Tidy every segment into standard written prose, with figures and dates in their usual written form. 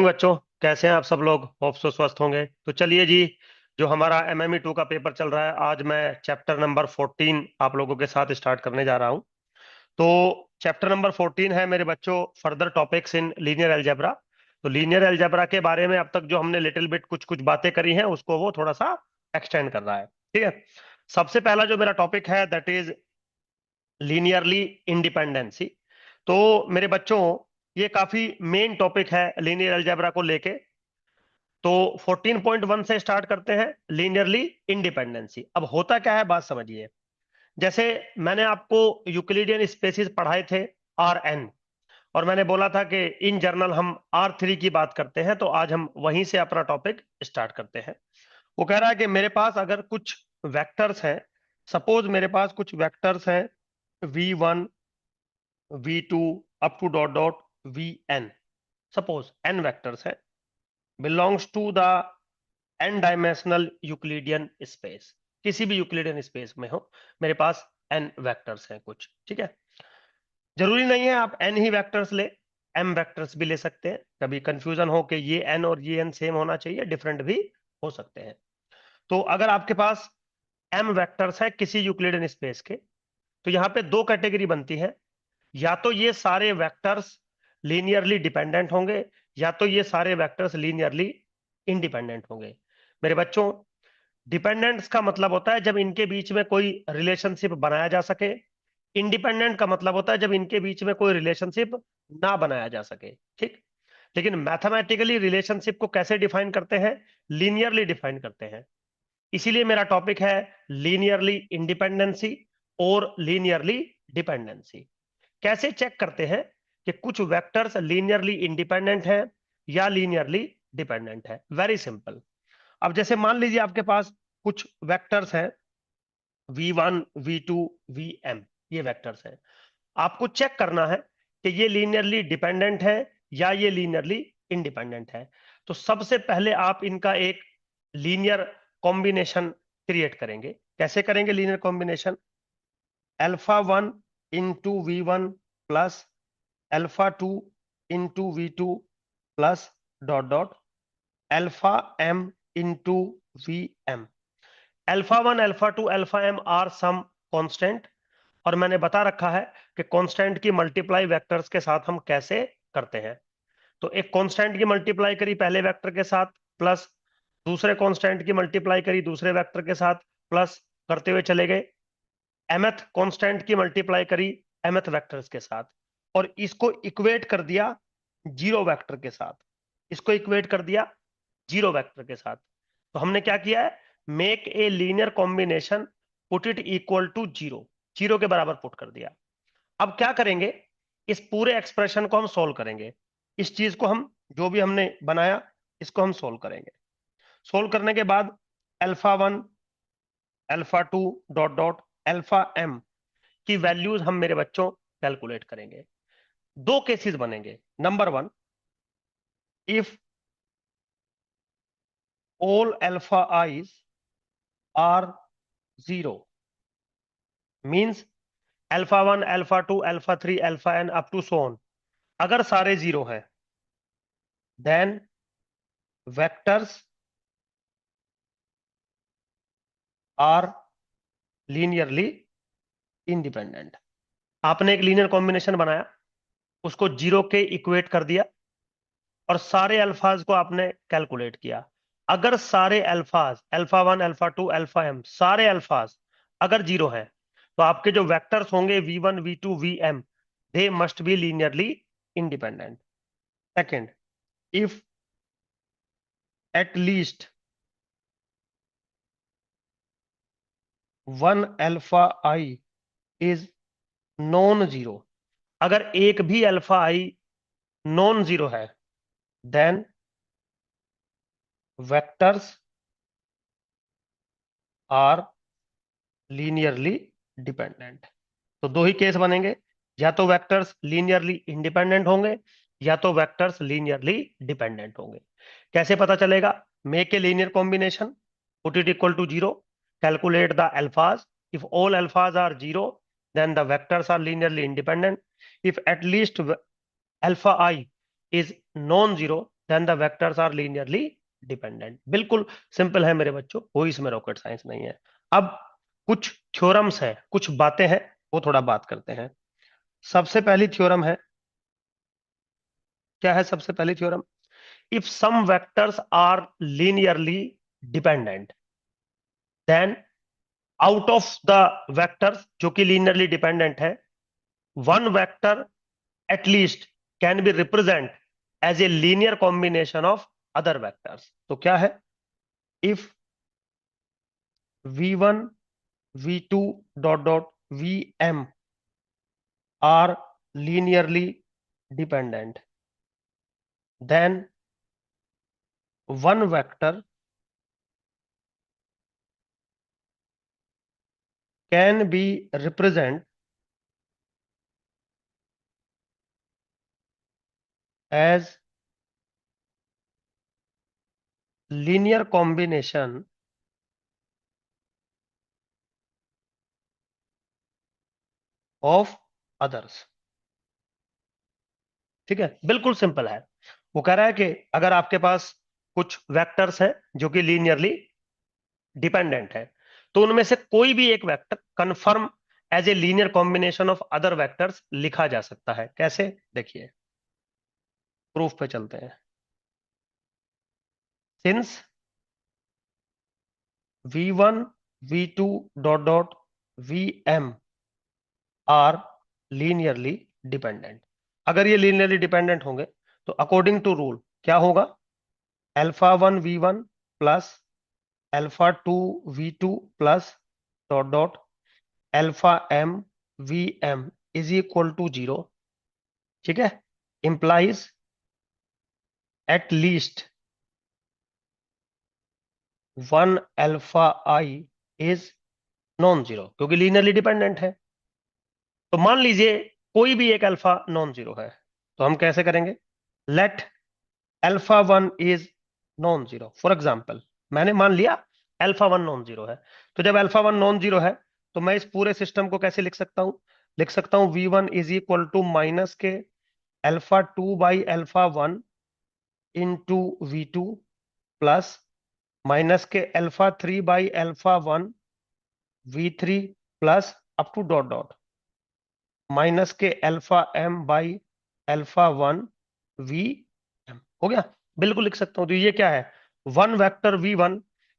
Morning बच्चों। कैसे हैं आप सब लोग? होप सो स्वस्थ होंगे। तो चलिए जी, जो हमारा एमएमई 2 का पेपर चल रहा है, आज मैं चैप्टर नंबर 14 आप लोगों के साथ स्टार्ट करने जा रहा हूं। तो चैप्टर नंबर 14 है मेरे बच्चों, further topics in linear algebra. तो लीनियर अलजेब्रा के बारे में अब तक जो हमने लिटिल बिट कुछ कुछ बातें करी हैं, उसको वो थोड़ा सा एक्सटेंड कर रहा है। ठीक है। सबसे पहला जो मेरा टॉपिक है दैट इज लीनियरली इंडिपेंडेंसी। तो मेरे बच्चों, ये काफी मेन टॉपिक है लीनियर अलजेब्रा को लेके। तो 14.1 से स्टार्ट करते हैं, लीनियरली इंडिपेंडेंसी। अब होता क्या है, बात समझिए। जैसे मैंने आपको यूक्लिडियन स्पेसिस पढ़ाए थे, आर एन, और मैंने बोला था कि इन जर्नल हम R3 की बात करते हैं। तो आज हम वहीं से अपना टॉपिक स्टार्ट करते हैं। वो कह रहा है कि मेरे पास अगर कुछ वेक्टर्स हैं, सपोज मेरे पास कुछ वेक्टर्स हैं V1 V2 up to dot dot Vn, suppose n vectors है, belongs to the N dimensional Euclidean space. किसी भी यूक्लिडियन स्पेस में हो, मेरे पास एन वेक्टर्स हैं कुछ। ठीक है। जरूरी नहीं है आप एन ही वेक्टर्स ले, एम वेक्टर्स भी ले सकते हैं। कभी कंफ्यूजन हो कि ये एन और ये एन सेम होना चाहिए, डिफरेंट भी हो सकते हैं। तो अगर आपके पास एम वेक्टर्स है किसी यूक्लिडियन स्पेस के, तो यहाँ पे दो कैटेगरी बनती है। या तो ये सारे वेक्टर्स लीनियरली डिपेंडेंट होंगे, या तो ये सारे वेक्टर्स लीनियरली इंडिपेंडेंट होंगे। मेरे बच्चों, डिपेंडेंस का मतलब होता है जब इनके बीच में कोई रिलेशनशिप बनाया जा सके। इंडिपेंडेंट का मतलब होता है जब इनके बीच में कोई रिलेशनशिप ना बनाया जा सके। ठीक। लेकिन मैथमेटिकली रिलेशनशिप को कैसे डिफाइन करते हैं? लीनियरली डिफाइन करते हैं। इसीलिए मेरा टॉपिक है लीनियरली इंडिपेंडेंसी और लीनियरली डिपेंडेंसी। कैसे चेक करते हैं कि कुछ वेक्टर्स लीनियरली इंडिपेंडेंट है या लीनियरली डिपेंडेंट है? Very simple. अब जैसे मान लीजिए आपके पास कुछ वेक्टर्स हैं V1 V2 Vm, ये वेक्टर्स हैं। आपको चेक करना है कि ये लीनियरली डिपेंडेंट है या ये लीनियरली इंडिपेंडेंट है। तो सबसे पहले आप इनका एक लीनियर कॉम्बिनेशन क्रिएट करेंगे। कैसे करेंगे linear combination? α1 into V1 plus α2 into V2 plus dot dot αm into Vm। α1 α2 αm are some constant, और मैंने बता रखा है कि कांस्टेंट की मल्टीप्लाई वेक्टर्स के साथ हम कैसे करते हैं। तो एक कांस्टेंट की मल्टीप्लाई करी पहले वेक्टर के साथ, प्लस दूसरे कांस्टेंट की मल्टीप्लाई करी दूसरे वेक्टर के साथ, प्लस करते हुए चले गए। mth कांस्टेंट की मल्टीप्लाई करी mth वेक्टर्स के साथ, और इसको इक्वेट कर दिया जीरो वेक्टर के साथ। इसको इक्वेट कर दिया जीरो वेक्टर के साथ। तो हमने क्या किया है? Make a linear combination, put it equal to zero, zero के बराबर पुट कर दिया। अब क्या करेंगे? इस पूरे एक्सप्रेशन को हम सोल्व करेंगे। इस चीज को हम, जो भी हमने बनाया, इसको हम सोल्व करेंगे। सोल्व करने के बाद α1 α2 डॉट डॉट αm की वैल्यूज हम मेरे बच्चों कैलकुलेट करेंगे। दो केसेस बनेंगे। Number one, if all alpha i's are zero, means α1 α2 α3 αn up to so on, अगर सारे जीरो है, then vectors are linearly independent. आपने एक लीनियर कॉम्बिनेशन बनाया, उसको जीरो के इक्वेट कर दिया, और सारे अल्फाज को आपने कैलकुलेट किया। अगर सारे अल्फाज α1 α2 αm सारे अल्फाज अगर जीरो हैं, तो आपके जो वेक्टर्स होंगे V1 V2 Vm, they must be linearly independent. Second, if at least one alpha i is non zero, अगर एक भी अल्फा आई नॉन जीरो है, then vectors are linearly dependent. तो दो ही केस बनेंगे, या तो वेक्टर्स लीनियरली इंडिपेंडेंट होंगे, या तो वेक्टर्स लीनियरली डिपेंडेंट होंगे। कैसे पता चलेगा? Make a linear combination, put it equal to zero, calculate the alphas. If all alphas are zero, then the vectors are linearly independent. If at least alpha I is non-zero, then the vectors are linearly dependent. बिल्कुल simple है मेरे बच्चों, कोई इसमें rocket science नहीं है। अब कुछ थ्योरम्स हैं, कुछ बातें हैं, वो थोड़ा बात करते हैं। सबसे पहली थ्योरम है, क्या है सबसे पहली theorem? If some vectors are linearly dependent, then out of the vectors जो कि लीनियरली डिपेंडेंट है, one vector at least can be represent as a linear combination of other vectors। तो क्या है? if v1 v2 dot dot vm are linearly dependent, then one vector can be represent as linear combination of others। ठीक है, बिल्कुल simple है। वो कह रहा है कि अगर आपके पास कुछ वेक्टर्स हैं जो कि लीनियरली डिपेंडेंट है, तो उनमें से कोई भी एक vector confirm as a linear combination of other vectors लिखा जा सकता है। कैसे? देखिए, प्रूफ पे चलते हैं। Since v1 v2 dot dot vm are linearly dependent, अगर ये लीनियरली डिपेंडेंट होंगे तो अकॉर्डिंग टू रूल क्या होगा? Alpha one v1 plus alpha two v2 plus dot dot alpha m vm is equal to 0। ठीक है, implies at least one alpha i is non zero, क्योंकि linearly dependent है। तो मान लीजिए कोई भी एक अल्फा नॉन जीरो है, तो हम कैसे करेंगे? Let alpha one is non zero. For example, मैंने मान लिया अल्फा वन नॉन जीरो है। तो जब अल्फा वन नॉन जीरो है, तो मैं इस पूरे सिस्टम को कैसे लिख सकता हूं? लिख सकता हूं V one is equal to minus K alpha two by alpha one into V two plus minus K alpha three by alpha one V three plus up to dot dot minus K alpha M by alpha one V M. हो गया, बिल्कुल लिख सकता हूं। तो ये क्या है? One vector v one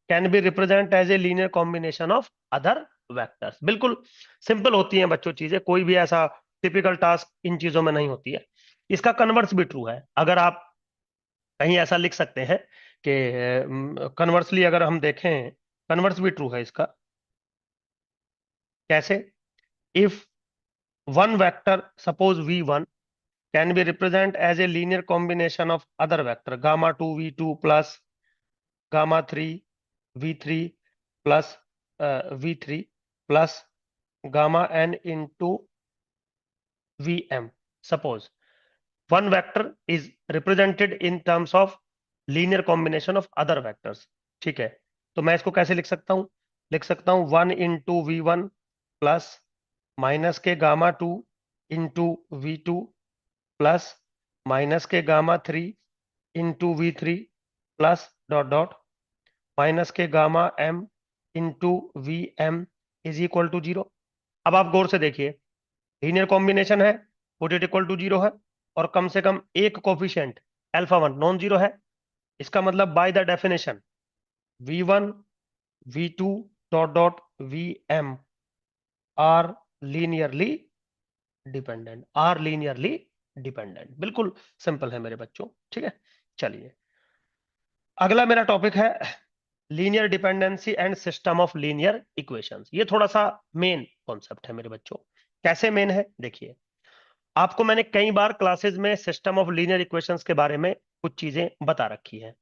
can be represent as a linear combination of other vectors. बिल्कुल सिंपल होती हैं बच्चों चीजें, कोई भी ऐसा टिपिकल टास्क इन चीजों में नहीं होती है। इसका कन्वर्स भी ट्रू है। अगर आप कहीं ऐसा लिख सकते हैं कि कन्वर्सली अगर हम देखें, कन्वर्स भी ट्रू है इसका। कैसे? If one vector suppose v1 can be represent as a linear combination of other vector gamma 2 v2 plus gamma 3 v3 plus v3 plus gamma n into vm। suppose one vector is represented in terms of linear combination of other vectors। ठीक है, तो मैं इसको कैसे लिख सकता हूं? लिख सकता हूं one into V one plus minus K gamma two into V two plus minus K gamma three into V three plus dot dot minus K gamma M into V M is equal to 0। अब आप गौर से देखिए, linear combination है, put it equal to 0 है, और कम से कम एक coefficient alpha one non zero है। इसका मतलब by the definition V one we two dot dot v m are linearly dependent, are linearly dependent. बिल्कुल सिंपल है मेरे बच्चों। ठीक है, चलिए अगला मेरा टॉपिक है linear dependency and system of linear equations. ये थोड़ा सा मेन कॉन्सेप्ट है मेरे बच्चों। कैसे मेन है? देखिए, आपको मैंने कई बार क्लासेस में सिस्टम ऑफ लीनियर इक्वेशंस के बारे में कुछ चीजें बता रखी हैं।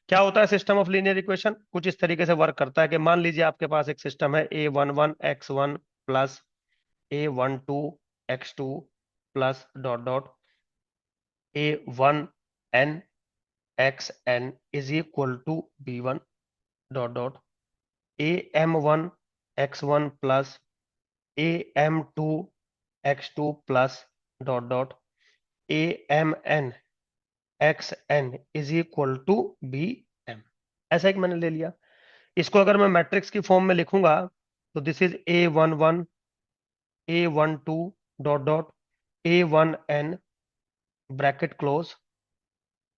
क्या होता है सिस्टम ऑफ लीनियर इक्वेशन? कुछ इस तरीके से वर्क करता है कि मान लीजिए आपके पास एक सिस्टम है A one one X one plus A one two X two plus dot dot A one N X N is equal to B one dot dot A M one X one plus A M two X two plus dot dot A M N X N is equal to B M. ऐसा एक मैंने ले लिया। इसको अगर मैं matrix की form में लिखूंगा तो this is A11 A12 dot dot A1n bracket close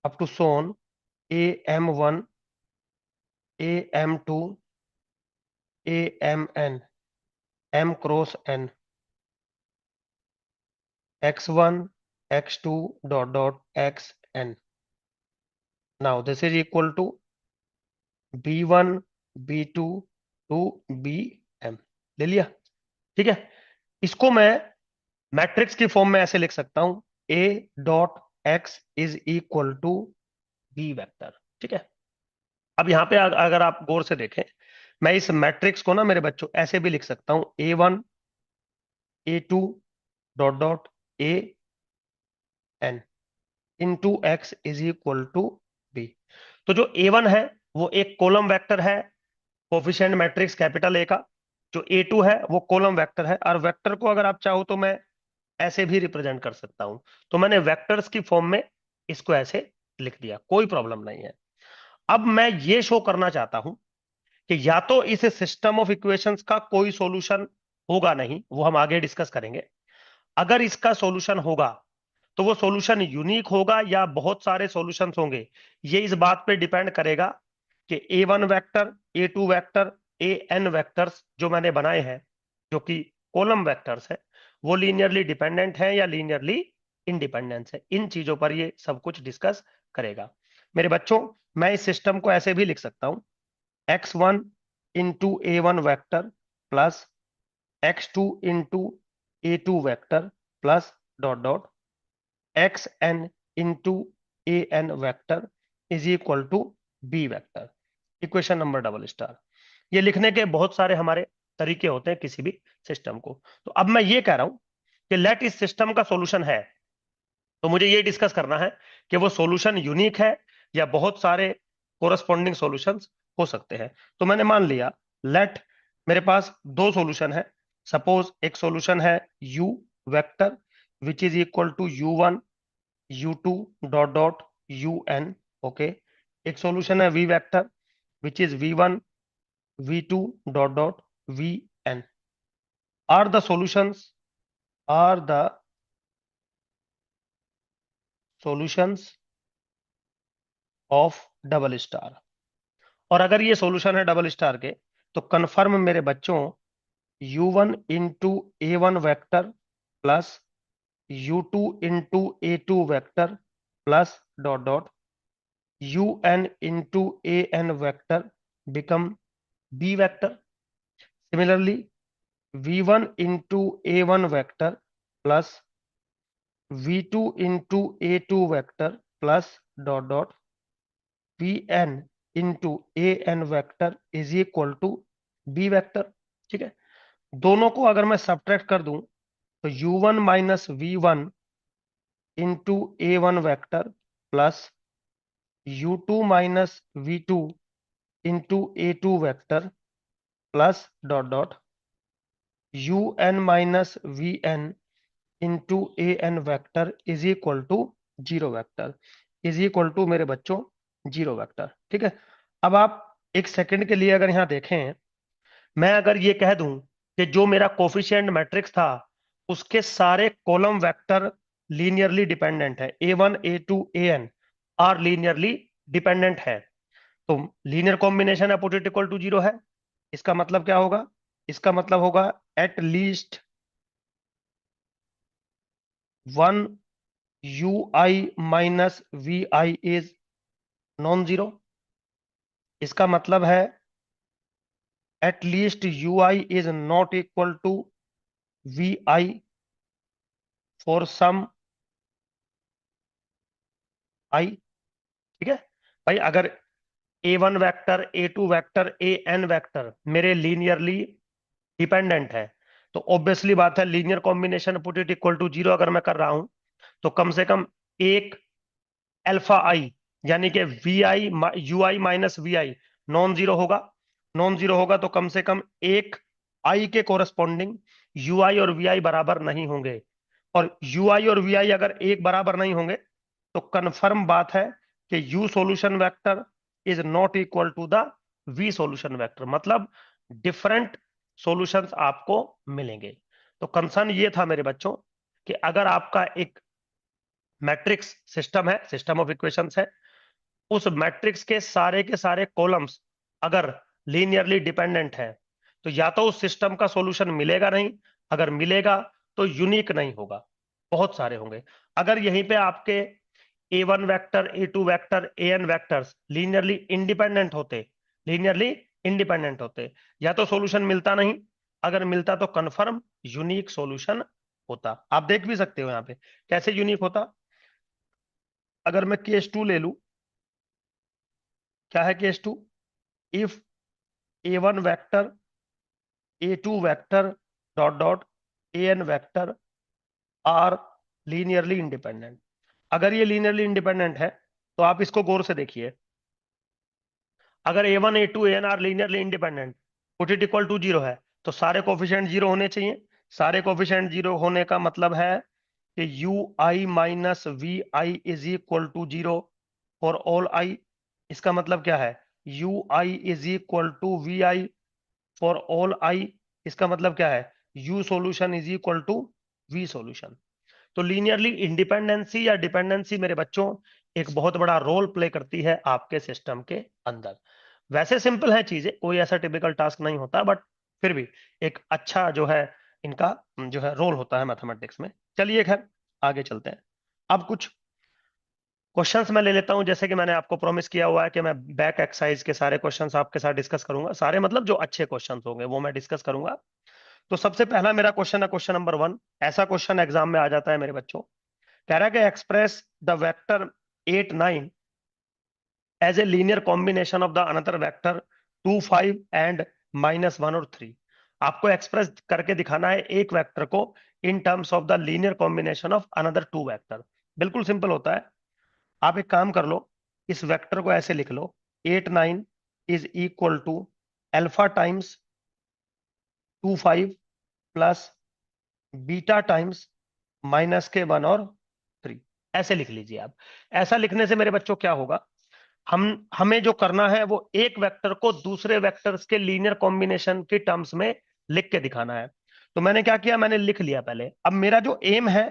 up to son AM1 AM2 AMN M cross n x1 x2 dot dot xn। Now this is equal to B1 B2 to BM। ले लिया। ठीक है। इसको मैं matrix की form में ऐसे लिख सकता हूं A dot x is equal to b vector. ठीक है। अब यहां पे अगर आप गौर से देखें, मैं इस मैट्रिक्स को ना मेरे बच्चों ऐसे भी लिख सकता हूं A1 A2 dot dot AN into x is equal to b. तो जो A1 है वो एक कॉलम वेक्टर है, कोफिशिएंट मैट्रिक्स कैपिटल ए का। जो A2 है वो कॉलम वेक्टर है, और वेक्टर को अगर आप चाहो तो मैं ऐसे भी रिप्रेजेंट कर सकता हूं। तो मैंने वेक्टर्स की फॉर्म में इसको ऐसे लिख दिया, कोई प्रॉब्लम नहीं है। अब मैं ये शो करना चाहता हूं कि या तो इस सिस्टम ऑफ इक्वेशंस का कोई सॉल्यूशन होगा नहीं, वो हम आगे डिस्कस करेंगे। अगर इसका सॉल्यूशन होगा तो वो सॉल्यूशन यूनिक होगा या बहुत सारे सॉल्यूशंस होंगे, ये इस बात पे डिपेंड करेगा कि A1 vector A2 vector AN vectors जो मैंने बनाए हैं, जो कि कॉलम वेक्टर्स है, वो लीनियरली डिपेंडेंट है या लीनियरली इंडिपेंडेंस है। इन चीजों पर ये सब कुछ डिस्कस करेगा। मेरे बच्चों, मैं इस सिस्टम को ऐसे भी लिख सकता हूं x1 into A1 vector plus x2 into A2 vector plus dot dot xn into AN vector is equal to b vector. Equation number double star. ये लिखने के बहुत सारे हमारे तरीके होते हैं किसी भी सिस्टम को। तो अब मैं ये कह रहा हूं कि लेट इस सिस्टम का सॉल्यूशन है, तो मुझे ये डिस्कस करना है कि वो सॉल्यूशन यूनिक है या बहुत सारे कोरस्पॉन्डिंग सॉल्यूशंस हो सकते हैं। तो मैंने मान लिया लेट मेरे पास दो सॉल्यूशन है। सपोज एक सॉल्यूशन है u vector which is equal to u1 u2 dot dot un। Okay. एक सॉल्यूशन है v vector which is v1 v2 dot dot vn। Are the solutions are the solutions of double star. और अगर ये solution है double star के, तो confirm मेरे बच्चों u1 into A1 vector plus u2 into A2 vector plus dot dot un into AN vector become b vector. Similarly v1 into A1 vector plus v2 into A2 vector plus dot dot vn into AN vector is equal to b vector. ठीक है। दोनों को अगर मैं subtract कर दूं तो u1 minus v1 into A1 vector plus u2 minus v2 into A2 vector plus dot dot un minus vn into AN vector is equal to zero vector. Is equal to मेरे बच्चों zero vector. ठीक है। अब आप एक second के लिए अगर यहां देखें, मैं अगर ये कह दूं कि जो मेरा कोफिशिएंट मैट्रिक्स था उसके सारे कॉलम वेक्टर लीनियरली डिपेंडेंट है, A1 A2 AN are linearly dependent है, तो linear combination opposite equal to zero है। इसका मतलब क्या होगा? इसका मतलब होगा at least one U I minus we I is non zero. इसका मतलब है at least U I is not equal to V I for some I. ठीक है भाई। अगर A1 vector A2 vector AN vector मेरे लीनियरली डिपेंडेंट है, तो ऑब्वियसली बात है linear combination put it equal to zero अगर मैं कर रहा हूं, तो कम से कम एक अल्फा आई यानी कि v i u I minus we i non zero होगा। नॉन जीरो होगा तो कम से कम एक आई के कोरस्पॉन्डिंग यू आई और वी आई बराबर नहीं होंगे। और यू आई और वी आई अगर एक बराबर नहीं होंगे तो कंफर्म बात है कि u solution vector is not equal to the v solution vector, मतलब डिफरेंट सॉल्यूशंस आपको मिलेंगे। तो कंसर्न ये था मेरे बच्चों कि अगर आपका एक मैट्रिक्स सिस्टम है, सिस्टम ऑफ इक्वेशंस है, उस मैट्रिक्स के सारे कॉलम्स अगर लीनियरली डिपेंडेंट है तो या तो उस सिस्टम का सॉल्यूशन मिलेगा नहीं, अगर मिलेगा तो यूनिक नहीं होगा, बहुत सारे होंगे। अगर यहीं पे आपके A one vector, A2 vector, n vectors linearly independent होते या तो सॉल्यूशन मिलता नहीं, अगर मिलता तो कंफर्म यूनिक सॉल्यूशन होता। आप देख भी सकते हो यहाँ पे कैसे यूनिक होता। अगर मैं केस 2 ले लूं, क्या है केस 2? इफ ए1 vector, A2 vector dot dot N vector are linearly independent. अगर ये लीनियरली इंडिपेंडेंट है तो आप इसको गौर से देखिए। अगर ए1 ए2 N are linearly independent, put it equal to zero है, तो सारे कोफिशिएंट जीरो होने चाहिए। सारे कोफिशिएंट जीरो होने का मतलब है कि U I minus we I is equal to zero for all I. इसका मतलब क्या है? U I is equal to V I for all I. इसका मतलब क्या है? U solution is equal to V solution. तो लीनियरली इंडिपेंडेंसी या डिपेंडेंसी मेरे बच्चों एक बहुत बड़ा रोल प्ले करती है आपके सिस्टम के अंदर। वैसे सिंपल है चीजें, कोई ऐसा टिपिकल टास्क नहीं होता, बट फिर भी एक अच्छा जो है इनका जो है रोल होता है मैथमेटिक्स में। चलिए खैर आगे चलते हैं। अब कुछ क्वेश्चंस मैं ले लेता हूं, जैसे कि मैंने आपको प्रॉमिस किया हुआ है कि मैं बैक एक्सरसाइज के सारे क्वेश्चंस आपके साथ डिस्कस करूंगा। सारे मतलब जो अच्छे क्वेश्चंस होंगे वो मैं डिस्कस करूंगा। तो सबसे पहला मेरा क्वेश्चन है क्वेश्चन नंबर 1। ऐसा क्वेश्चन एग्जाम में आ जाता है मेरे बच्चों, कह रहा है कि express the vector 8 9 as a linear combination of the another vector 2 5 and -1 और 3। आपको एक्सप्रेस करके दिखाना है एक वेक्टर को in terms of the linear combination of another two vector. बिल्कुल सिंपल होता है। आप एक काम कर लो, इस वेक्टर को ऐसे लिख लो, 8 9 is equal to alpha times 2 5 plus beta times -1 और 3। ऐसे लिख लीजिए आप। ऐसा लिखने से मेरे बच्चों क्या होगा, हमें जो करना है वो एक वेक्टर को दूसरे वेक्टर्स के लीनियर कॉम्बिनेशन के टर्म्स में लिख के दिखाना है। तो मैंने क्या किया, मैंने लिख लिया पहले। अब मेरा जो एम है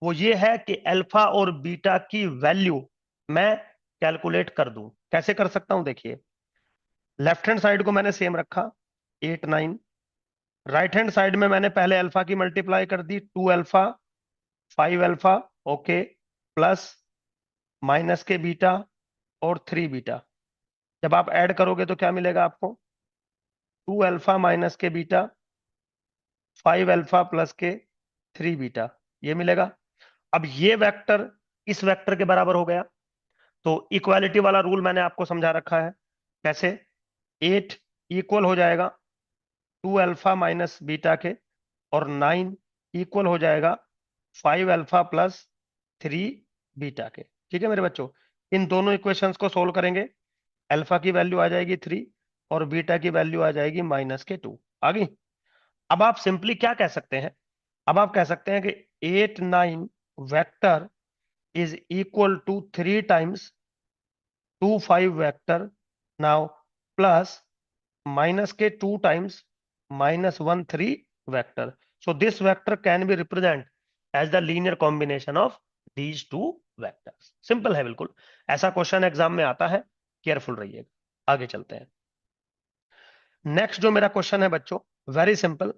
वो ये है कि अल्फा और बीटा की वैल्यू मैं कैलकुलेट कर दूं। कैसे कर सकता हूं देखिए, लेफ्ट हैंड साइड को मैंने सेम रखा 8 9, राइट हैंड साइड में मैंने पहले अल्फा की मल्टीप्लाई कर दी 2 alpha 5 alpha, okay, plus minus के बीटा और 3 बीटा। जब आप ऐड करोगे तो क्या मिलेगा आपको? 2 अल्फा माइनस के बीटा, 5 अल्फा प्लस के 3 बीटा, ये मिलेगा। अब ये वेक्टर इस वेक्टर के बराबर हो गया। तो इक्वालिटी वाला रूल मैंने आपको समझा रखा है। कैसे? 8 इक्वल हो जाएगा 2 अल्फा माइनस बीटा के, और 9 इक्वल हो जाएगा 5 अल्फा प्लस 3 बीटा के। ठीक है मेरे बच्चों, इन दोनों इक्वेशंस को सोल्व करेंगे। अल्फा की वैल्यू आ जाएगी 3 और बीटा की वैल्यू आ जाएगी -2। आ गई। अब आप सिंपली क्या कह सकते हैं, अब आप कह सकते हैं कि 8 9 vector is equal to 3 times 2 5 vector now plus minus के 2 times -1 3 vector. So this vector can be represent as the linear combination of these two vectors. Simple है बिल्कुल, ऐसा क्वेश्चन एग्जाम में आता है, केयरफुल रहिएगा। आगे चलते हैं। नेक्स्ट जो मेरा क्वेश्चन है बच्चों, वेरी सिंपल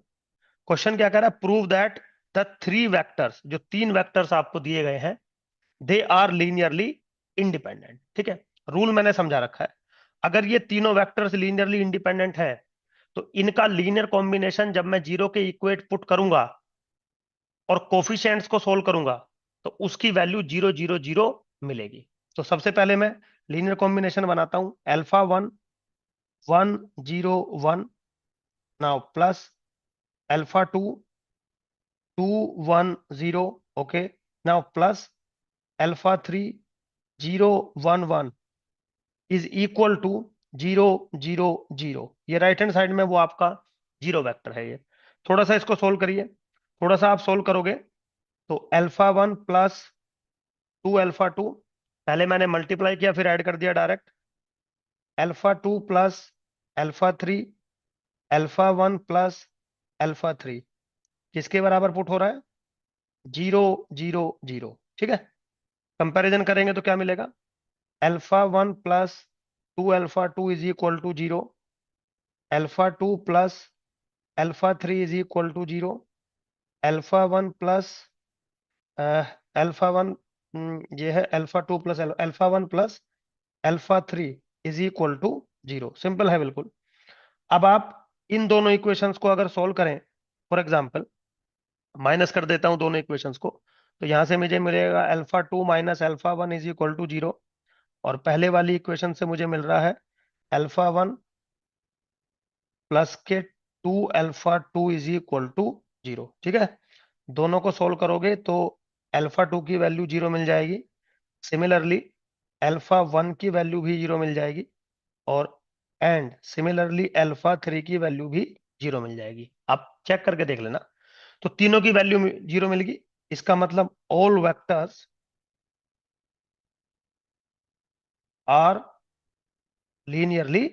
क्वेश्चन। क्या कह रहा है? प्रूव दैट द 3 वेक्टर्स, जो 3 वेक्टर्स आपको दिए गए हैं, दे आर लीनियरली इंडिपेंडेंट। ठीक है, रूल मैंने समझा रखा है। अगर ये तीनों वेक्टर्स लीनियरली इंडिपेंडेंट है तो इनका लीनियर कॉम्बिनेशन जब मैं जीरो के इक्वेट पुट करूंगा और कोफिशिएंट्स को सोल्व करूंगा तो उसकी वैल्यू 0 0 0 मिलेगी। तो सबसे पहले मैं लीनियर कॉम्बिनेशन बनाता हूं, alpha 1 1 0 1 now plus alpha 2 2 1 0, okay, now plus alpha 3 0 1 1 is equal to 0 0 0। ये राइट हैंड साइड में वो आपका जीरो वेक्टर है। ये थोड़ा सा इसको सोल्व करिए, थोड़ा सा आप सोल्व करोगे तो अल्फा 1 प्लस 2 अल्फा 2 पहले मैंने मल्टीप्लाई किया फिर ऐड कर दिया direct. Alpha 2 plus alpha 3, alpha 1 plus alpha 3 किसके बराबर पुट हो रहा है? 0 0 0। ठीक है, कंपैरिजन करेंगे तो क्या मिलेगा? Alpha 1 plus 2 alpha 2 is equal to 0, alpha 2 plus alpha 3 is equal to 0, alpha 1 plus alpha 1, ये है alpha 2 plus alpha 1 plus alpha 3 is equal to 0। Simple है बिल्कुल। अब आप इन दोनों इक्वेशंस को अगर सोल्व करें, फॉर एग्जांपल माइनस कर देता हूं दोनों इक्वेशंस को, तो यहां से मुझे मिलेगा alpha 2 minus alpha 1 is equal to 0, और पहले वाली इक्वेशन से मुझे मिल रहा है अल्फा 1 प्लस के 2 अल्फा 2 इज इक्वल टू 0। ठीक है, दोनों को सोल्व करोगे तो अल्फा 2 की वैल्यू 0 मिल जाएगी, सिमिलरली अल्फा 1 की वैल्यू भी 0 मिल जाएगी, और एंड सिमिलरली अल्फा 3 की वैल्यू भी 0 मिल जाएगी। आप चेक करके देख लेना। तो तीनों की वैल्यू 0 मिलेगी, इसका मतलब all vectors are linearly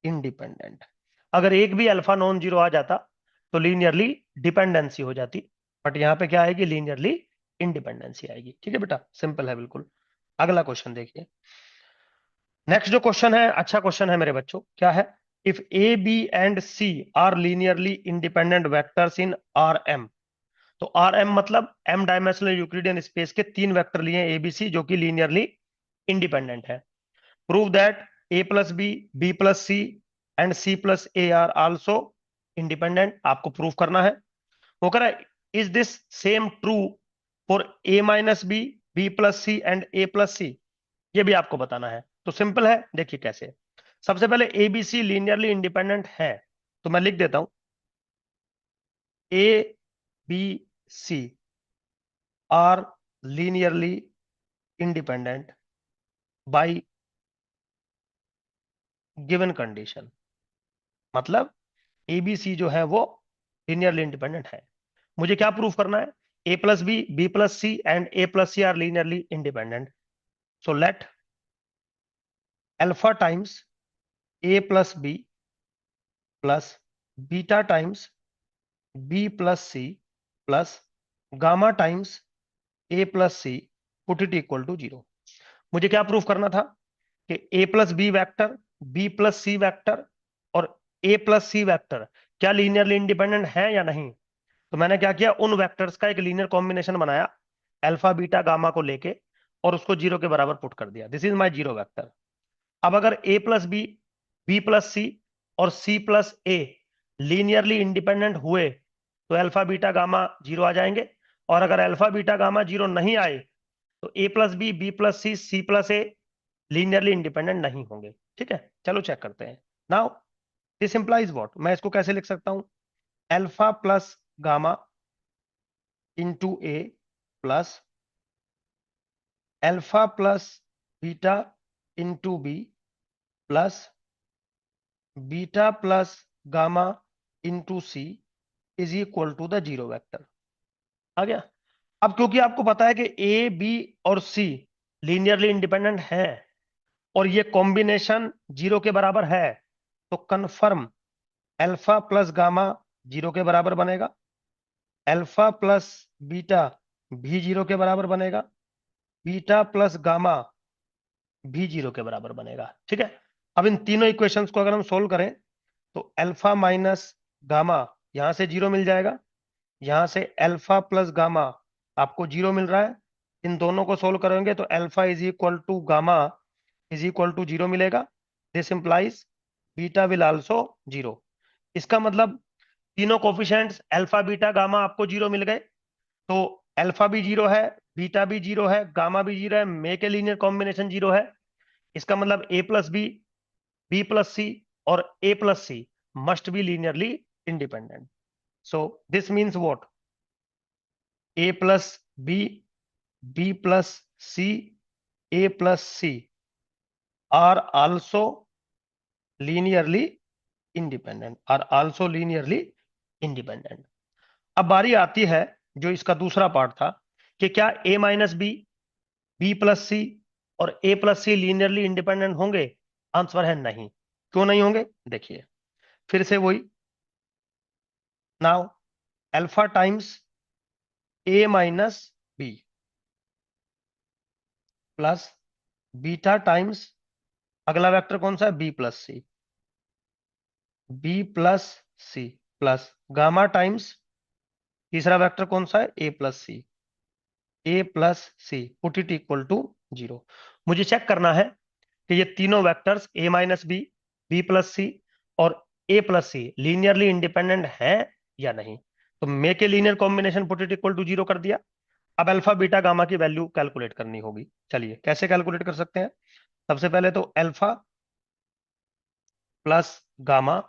independent. अगर एक भी अल्फा नॉन जीरो आ जाता तो लीनियरली डिपेंडेंसी हो जाती, बट यहां पे क्या आएगी? लीनियरली इंडिपेंडेंसी आएगी। ठीक है बेटा, सिंपल है बिल्कुल। अगला क्वेश्चन देखिए। नेक्स्ट जो क्वेश्चन है, अच्छा क्वेश्चन है मेरे बच्चों। क्या है? If A B and C are linearly independent vectors in R M. तो आर एम मतलब एम डायमेंशनल यूक्लिडियन स्पेस के तीन वेक्टर लिए ए बी सी जो कि लीनियरली इंडिपेंडेंट है। Prove that A plus B plus C and C plus A are also independent. आपको prove करना है। वो कह रहा है is this same true for A minus B plus C and A plus सी। ये भी आपको बताना है। तो सिंपल है, देखिए कैसे। सबसे पहले A B C linearly independent है, तो मैं लिख देता हूं A B C are linearly independent by given condition. मतलब एबीसी जो है वो लीनियरली इंडिपेंडेंट है। मुझे क्या प्रूफ करना है? A plus B plus C and A plus C are linearly independent. So let alpha times A plus B plus beta times B plus C plus gamma times A plus C put it equal to 0। मुझे क्या proof करना था कि A plus B vector, B plus C vector और A plus C vector क्या linearly independent है या नहीं। तो मैंने क्या किया, उन वेक्टर्स का एक लीनियर कॉम्बिनेशन बनाया अल्फा बीटा गामा को लेके, और उसको 0 के बराबर पुट कर दिया। This is my 0 vector. अब अगर ए प्लस बी प्लस सी और सी प्लस ए लीनियरली इंडिपेंडेंट हुए तो अल्फा बीटा गामा 0 आ जाएंगे, और अगर अल्फा बीटा गामा 0 नहीं आए तो A plus B plus C plus A linearly independent नहीं होंगे। ठीक है, चलो चेक करते हैं। नाउ दिस इंप्लाइज व्हाट, मैं इसको कैसे लिख सकता हूं? Alpha plus gamma into A plus alpha plus beta into B plus beta plus gamma into C is equal to the 0 vector. आ गया। अब क्योंकि आपको पता है कि ए बी और सी लीनियरली इंडिपेंडेंट है और ये कॉम्बिनेशन 0 के बराबर है, तो कंफर्म अल्फा प्लस गामा 0 के बराबर बनेगा, अल्फा प्लस बीटा भी 0 के बराबर बनेगा, बीटा प्लस गामा भी 0 के बराबर बनेगा। ठीक है, अब इन तीनों इक्वेशंस को अगर हम सोल्व करें तो अल्फा माइनस गामा यहां से 0 मिल जाएगा, यहां से अल्फा प्लस गामा आपको 0 मिल रहा है। इन दोनों को सोल्व करेंगे तो alpha is equal to gamma is equal to 0 मिलेगा। This implies beta will also 0। इसका मतलब तीनों कोफिशिएंट्स अल्फा बीटा गामा आपको 0 मिल गए, तो अल्फा भी 0 है, बीटा भी 0 है, गामा भी 0 है, मेक ए लीनियर कॉम्बिनेशन 0 है। इसका मतलब A plus B plus C और A plus C must be linearly independent. So this means what? A plus B plus C A plus C are also linearly independent, are also linearly independent. अब बारी आती है जो इसका दूसरा part था कि क्या A minus B plus C और A plus C linearly independent होंगे? आंसर है नहीं। क्यों नहीं होंगे? देखिए फिर से वही। Now alpha times A minus B plus beta times अगला वेक्टर कौन सा है? B plus C. B plus C plus gamma times तीसरा वेक्टर कौन सा है? A plus C. A plus C put it equal to 0। मुझे चेक करना है कि ये तीनों vectors A minus B, B plus C और A plus C linearly independent है या नहीं। तो make a linear combination put it equal to 0 कर दिया। अब अल्फा बीटा गामा की वैल्यू कैलकुलेट करनी होगी। चलिए कैसे कैलकुलेट कर सकते हैं? सबसे पहले तो alpha plus gamma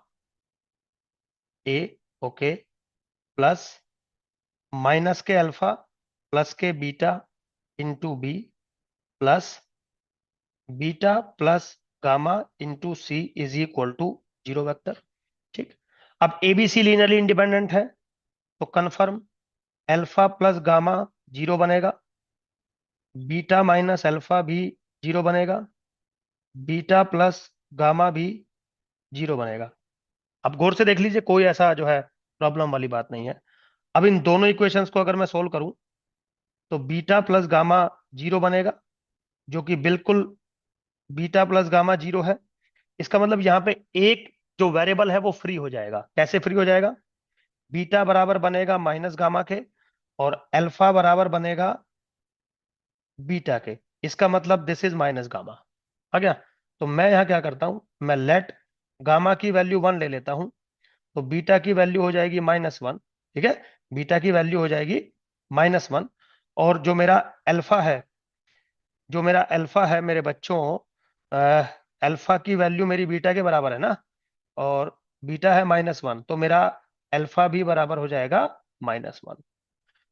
A, okay, plus minus K alpha plus K beta into B plus beta plus gamma into C is equal to 0 vector. ठीक। अब एबीसी लीनियरली इंडिपेंडेंट है तो कंफर्म अल्फा प्लस गामा 0 बनेगा, beta minus alpha भी 0 बनेगा, beta plus gamma भी 0 बनेगा। अब गौर से देख लीजिए, कोई ऐसा जो है प्रॉब्लम वाली बात नहीं है। अब इन दोनों इक्वेशंस को अगर मैं सोल्व करूं तो बीटा प्लस गामा 0 बनेगा, जो कि बिल्कुल बीटा प्लस गामा 0 है। इसका मतलब यहाँ पे एक जो वेरिएबल है वो फ्री हो जाएगा। कैसे फ्री हो जाएगा? बीटा बराबर बनेगा माइनस गामा के और अल्फा बराबर बनेगा बीटा के। इसका मतलब दिस इज माइनस गामा। आ गया? तो मैं यहां क्या करता हूं, मैं लेट गामा की वैल्यू 1 ले लेता हूं, तो बीटा की वैल्यू हो जाएगी -1। ठीक है, बीटा की वैल्यू हो जाएगी -1। और जो मेरा अल्फा है मेरे बच्चों, अल्फा की वैल्यू मेरी बीटा के बराबर है ना, और बीटा है -1, तो मेरा अल्फा भी बराबर हो जाएगा -1।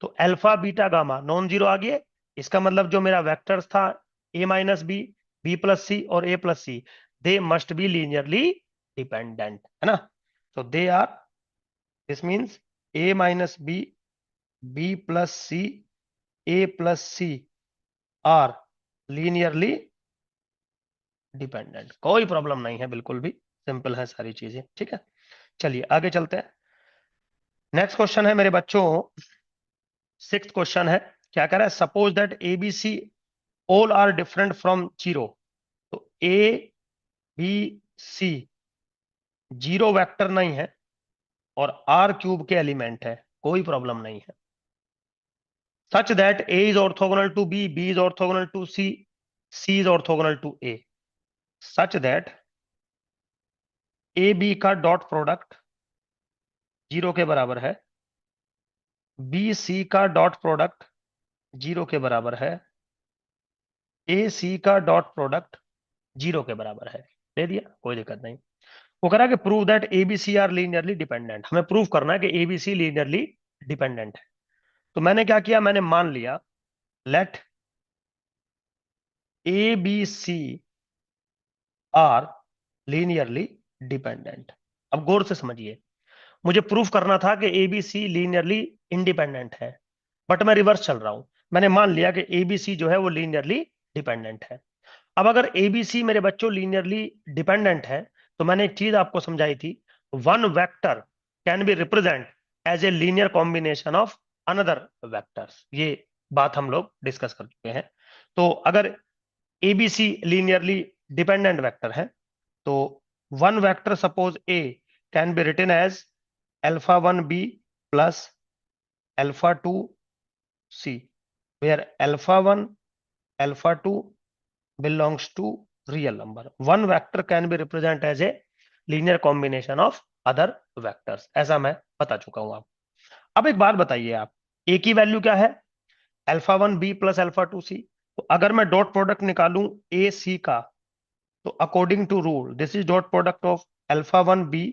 तो alpha beta gamma non zero आ गए। इसका मतलब जो मेरा वेक्टर्स था A minus B, B plus C और A plus C, they must be linearly dependent, है ना। तो they are, this means A minus B, B plus C, A plus C are linearly dependent. कोई problem नहीं है, बिल्कुल भी simple है सारी चीजें। ठीक है, चलिए आगे चलते हैं। नेक्स्ट क्वेश्चन है मेरे बच्चों, सिक्स्थ क्वेश्चन है। क्या कह रहा है? Suppose that A B C all are different from 0। तो ए बी सी 0 वेक्टर नहीं है और आर क्यूब के एलिमेंट है, कोई प्रॉब्लम नहीं है। Such that A is orthogonal to B, B is orthogonal to C, C is orthogonal to A. Such that A B का डॉट प्रोडक्ट 0 के बराबर है, बी सी का डॉट प्रोडक्ट 0 के बराबर है, ए सी का डॉट प्रोडक्ट 0 के बराबर है। दे दिया, कोई दिक्कत नहीं। वो कह रहा है कि prove that ABC are linearly dependent. हमें प्रूव करना है कि एबीसी लीनियरली डिपेंडेंट है। तो मैंने क्या किया, मैंने मान लिया let A B C are linearly dependent. अब गौर से समझिए, मुझे प्रूफ करना था कि एबीसी लीनियरली इंडिपेंडेंट है, बट मैं रिवर्स चल रहा हूं। मैंने मान लिया कि एबीसी जो है वो लीनियरली डिपेंडेंट है। अब अगर एबीसी मेरे बच्चों लीनियरली डिपेंडेंट है, तो मैंने एक चीज आपको समझाई थी, one vector can be represent as a linear combination of another vectors. ये बात हम लोग डिस्कस कर चुके हैं। तो अगर एबीसी लीनियरली डिपेंडेंट वेक्टर है, तो one vector suppose A can be written as α1b plus α2c, where α1 α2 belongs to real number. One vector can be represented as a linear combination of other vectors. ऐसा मैं बता चुका हूं आप। अब एक बात बताइए, आप ए की वैल्यू क्या है? α1b plus α2c। तो अगर मैं डॉट प्रोडक्ट निकालूं ए सी का, तो according to rule this is dot product of α1b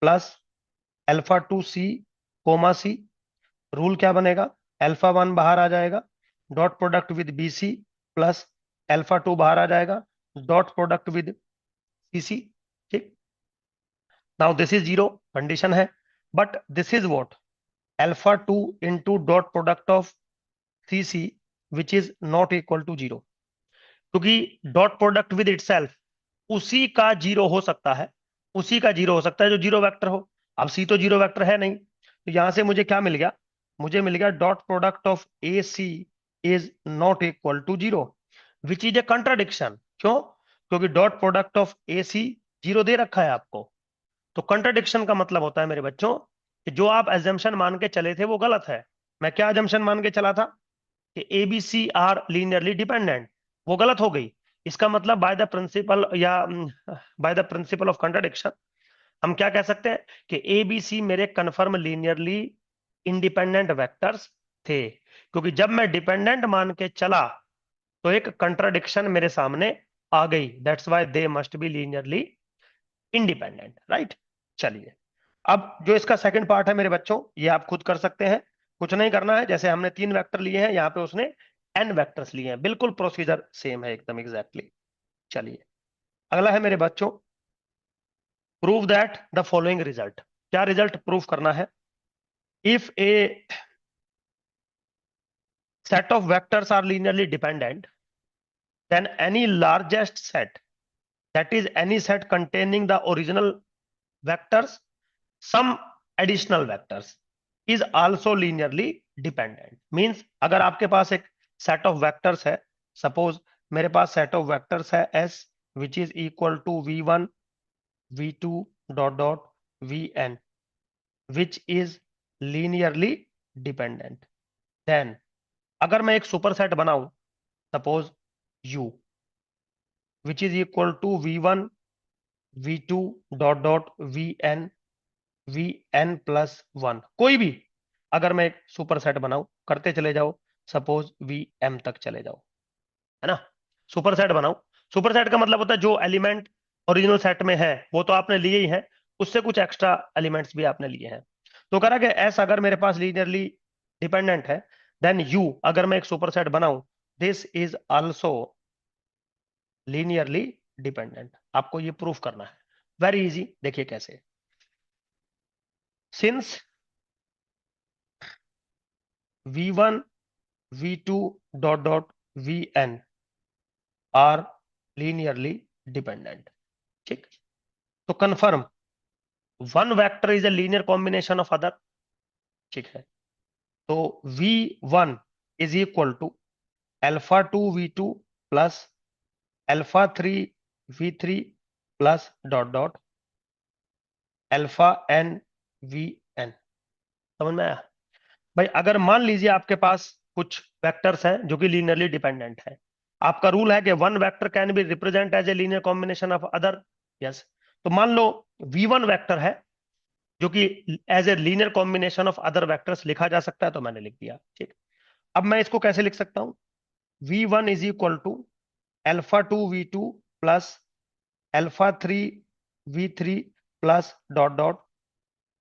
plus α2c comma C. Rule क्या बनेगा? α1 बाहर आ जाएगा, dot product with B C, plus α2 बाहर आ जाएगा, dot product with C C. ठीक। नाउ दिस इज 0, कंडीशन है, but this is what? α2 into dot product of C C, which is not equal to 0। क्योंकि डॉट प्रोडक्ट विद इटसेल्फ उसी का zero हो सकता है, उसी का जीरो हो सकता है जो जीरो वेक्टर हो। अब सी तो जीरो वेक्टर है नहीं, तो यहां से मुझे क्या मिल गया? मुझे मिल गया dot product of A C is not equal to zero, which is a contradiction. क्यों? क्योंकि dot product of A C zero दे रखा है आपको। तो कंट्राडिक्शन का मतलब होता है मेरे बच्चों कि जो आप एजम्पशन मान के चले थे वो गलत है। मैं क्या एजम्पशन मान के चला था? कि A B C are linearly dependent, वो गलत हो गई। इसका मतलब बाय द प्रिंसिपल या by the principle of contradiction हम क्या कह सकते हैं कि ए बी सी मेरे कन्फर्म लीनियरली इंडिपेंडेंट वेक्टर्स थे। क्योंकि जब मैं डिपेंडेंट मान के चला तो एक कंट्राडिक्शन मेरे सामने आ गई, that's why they must be linearly independent, right. चलिए, अब जो इसका सेकंड पार्ट है मेरे बच्चों, ये आप खुद कर सकते हैं, कुछ नहीं करना है। जैसे हमने 3 वेक्टर लिए हैं, यहाँ पे उसने n वेक्टर्स लिए हैं, बिल्कुल प्रोसीजर सेम है एकदम एग्जैक्टली। चलिए, अगला है मेरे बच्चों, prove that the following result. क्या रिजल्ट प्रूव करना है? If a set of vectors are linearly dependent, then any largest set, that is any set containing the original vectors, some additional vectors, is also linearly dependent। Means अगर आपके पास एक set of vectors है, suppose मेरे पास set of vectors है S which is equal to V1 V2 dot dot Vn which is linearly dependent, then अगर मैं एक सुपर सेट बनाऊं, suppose U which is equal to V1 V2 dot dot Vn Vn plus one, कोई भी अगर मैं एक super set बनाऊं, करते चले जाओ, सपोज Vm तक चले जाओ, है ना। सुपर सेट बनाओ, सुपर सेट का मतलब होता है जो एलिमेंट ओरिजिनल सेट में है वो तो आपने लिए ही है, उससे कुछ एक्स्ट्रा एलिमेंट्स भी आपने लिए हैं। तो कह रहा कि एस अगर मेरे पास लीनियरली डिपेंडेंट है, देन यू अगर मैं एक सुपर सेट बनाऊं, this is also linearly dependent. आपको ये प्रूफ करना है, वेरी इजी। देखिए कैसे, since V1 V2 dot dot Vn are linearly dependent, ठीक। तो confirm one vector is a linear combination of other, ठीक है। तो V1 is equal to alpha 2 V2 plus alpha 3 V3 plus dot dot alpha n Vn। समझ में आया? भाई अगर मान लीजिए आपके पास कुछ वेक्टर्स हैं जो कि लीनियरली डिपेंडेंट है, आपका रूल है कि one vector can be represent as a linear combination of other. Yes, तो मान लो V1 वेक्टर है जो कि as a linear combination of other vectors लिखा जा सकता है, तो मैंने लिख दिया, ठीक। अब मैं इसको कैसे लिख सकता हूं? V1 is equal to alpha 2 V2 plus alpha 3 V3 plus dot dot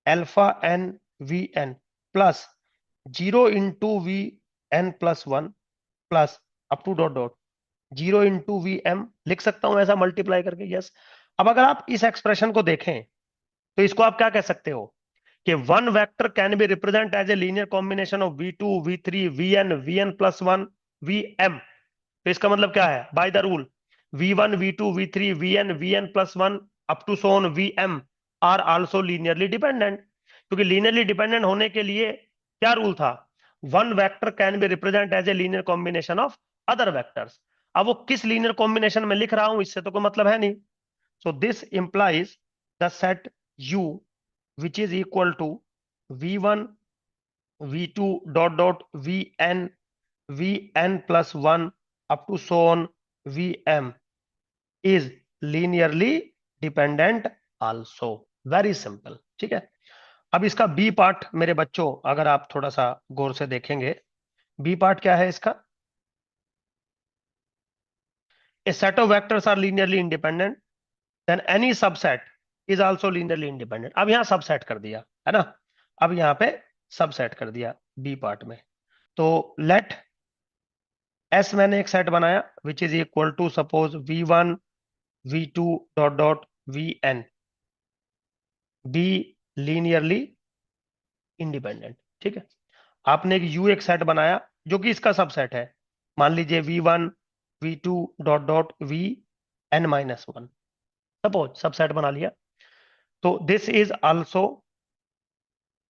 alpha n Vn plus 0 into Vn plus 1 plus up to dot dot 0 into Vm लिख सकता हूं ऐसा मल्टीप्लाई करके। यस, अब अगर आप इस एक्सप्रेशन को देखें तो इसको आप क्या कह सकते हो कि one vector can be represent as a linear combination of V2 V3 Vn plus 1 Vm। तो इसका मतलब क्या है? By the rule V1 V2 V3 Vn plus 1 up to so on Vm are also linearly dependent. क्योंकि linearly dependent होने के लिए क्या रूल था? One vector can be represent as a linear combination of other vectors. अब वो किस linear combination में लिख रहा हूं इससे तो कोई मतलब है नहीं। So this implies the set U which is equal to V1 V2 dot dot Vn plus 1 up to so on Vm is linearly dependent also। Very simple, ठीक है। अब इसका बी पार्ट मेरे बच्चों अगर आप थोड़ा सा गौर से देखेंगे, बी पार्ट क्या है इसका? A set of vectors are linearly independent, then any subset is also linearly independent. अब यहां सबसेट कर दिया है ना, अब यहां पे सबसेट कर दिया बी पार्ट में। तो लेट एस मैंने एक सेट बनाया which is equal to suppose V1 V2 dot dot Vn be linearly independent, ठीक है। आपने एक U एक सेट बनाया जो कि इसका सबसेट है, मान लीजिए V1 v2 dot dot V N minus one, suppose subset बना लिया। तो this is also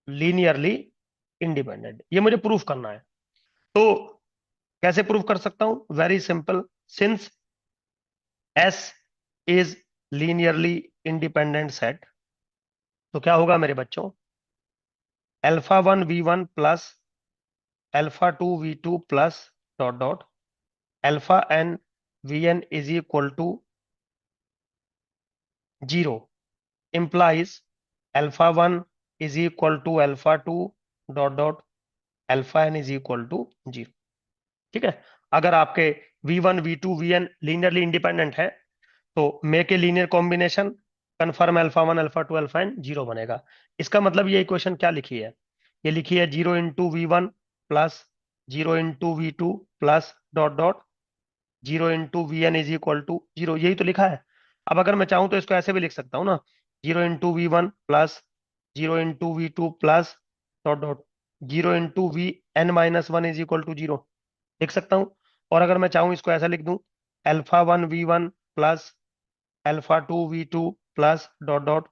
linearly independent, ये मुझे प्रूफ करना है। तो कैसे प्रूफ कर सकता हूं? Very simple, since S is linearly independent set, तो क्या होगा मेरे बच्चों? Alpha one V one plus alpha two V two plus dot dot alpha N V N is equal to 0 implies alpha one is equal to alpha two dot dot alpha N is equal to 0। ठीक है, अगर आपके v1 v2 vn linearly independent है तो make a linear combination confirm alpha one alpha two alpha N 0 बनेगा। इसका मतलब ये इक्वेशन क्या लिखी है? ये लिखी है 0 into V one plus 0 into V two plus dot dot 0 into V N is equal to 0, यही तो लिखा है। अब अगर मैं चाहूं तो इसको ऐसे भी लिख सकता हूं ना, 0 into V one plus 0 into V two plus dot dot 0 into V N minus one is equal to 0 लिख सकता हूं। और अगर मैं चाहूं इसको ऐसा लिख दूं, alpha one V one plus alpha two V two plus dot dot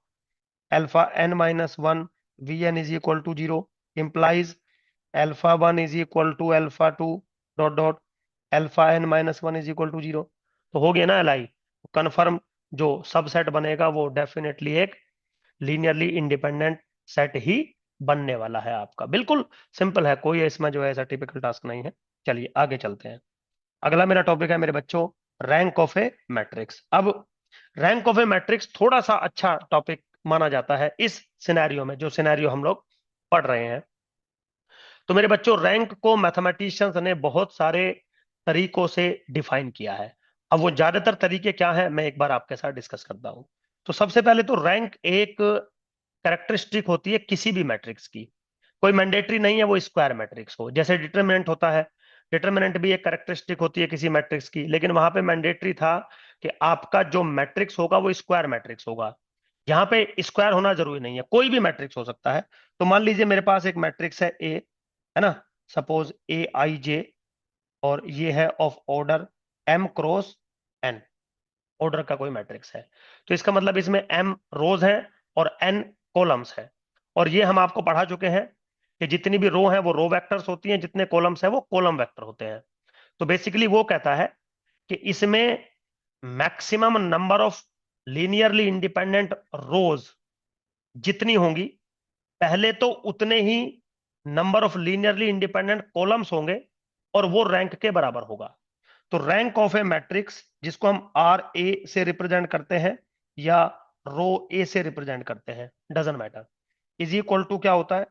alpha N minus one V N is equal to 0 implies alpha one is equal to alpha two dot dot alpha N minus one is equal to 0। तो हो गया ना L confirm, जो subset बनेगा वो definitely एक linearly independent set ही बनने वाला है आपका। बिल्कुल सिंपल है, कोई इसमें जो है ऐसा टिपिकल टास्क नहीं है। चलिए आगे चलते हैं। अगला मेरा टॉपिक है मेरे बच्चों रैंक ऑफ ए मैट्रिक्स। अब रैंक ऑफ ए मैट्रिक्स थोड़ा सा अच्छा टॉपिक माना जाता है इस सिनेरियो में, जो सिनेरियो हम लोग पढ़ रहे हैं। तो मेरे बच्चों रैंक को मैथमेटिशियंस ने बहुत सारे तरीकों से डिफाइन किया है। अब वो ज्यादातर तरीके क्या हैं मैं एक बार आपके साथ डिस्कस करता हूं। तो सबसे पहले तो रैंक एक कैरेक्टरिस्टिक होती है किसी भी मैट्रिक्स की, कोई मैंडेटरी नहीं है वो स्क्वायर मैट्रिक्स हो। जैसे डिटरमिनेंट होता है, डिटरमिनेंट भी एक कैरेक्टरिस्टिक होती है किसी मैट्रिक्स की, लेकिन वहां पे मैंडेटरी था कि आपका जो मैट्रिक्स होगा वो स्क्वायर मैट्रिक्स होगा। यहाँ पे स्क्वायर होना जरूरी नहीं है, कोई भी मैट्रिक्स हो सकता है। तो मान लीजिए मेरे पास एक मैट्रिक्स है ए, है ना, सपोज ए आई जे, और ये है of order M cross N, order का कोई मैट्रिक्स है। तो इसका मतलब इसमें एम रोज है और एन कॉलम्स है। और ये हम आपको पढ़ा चुके हैं कि जितनी भी रो हैं वो रो वेक्टर्स होती हैं, जितने कॉलम्स हैं वो कॉलम वेक्टर होते हैं। तो बेसिकली वो कहता है कि इसमें maximum number of linearly independent rows जितनी होंगी, पहले तो उतने ही number of linearly independent columns होंगे और वो रैंक के बराबर होगा। तो रैंक ऑफ ए मैट्रिक्स, जिसको हम आर ए से रिप्रेजेंट करते हैं या रो ए से रिप्रेजेंट करते हैं, doesn't matter, is equal to क्या होता है?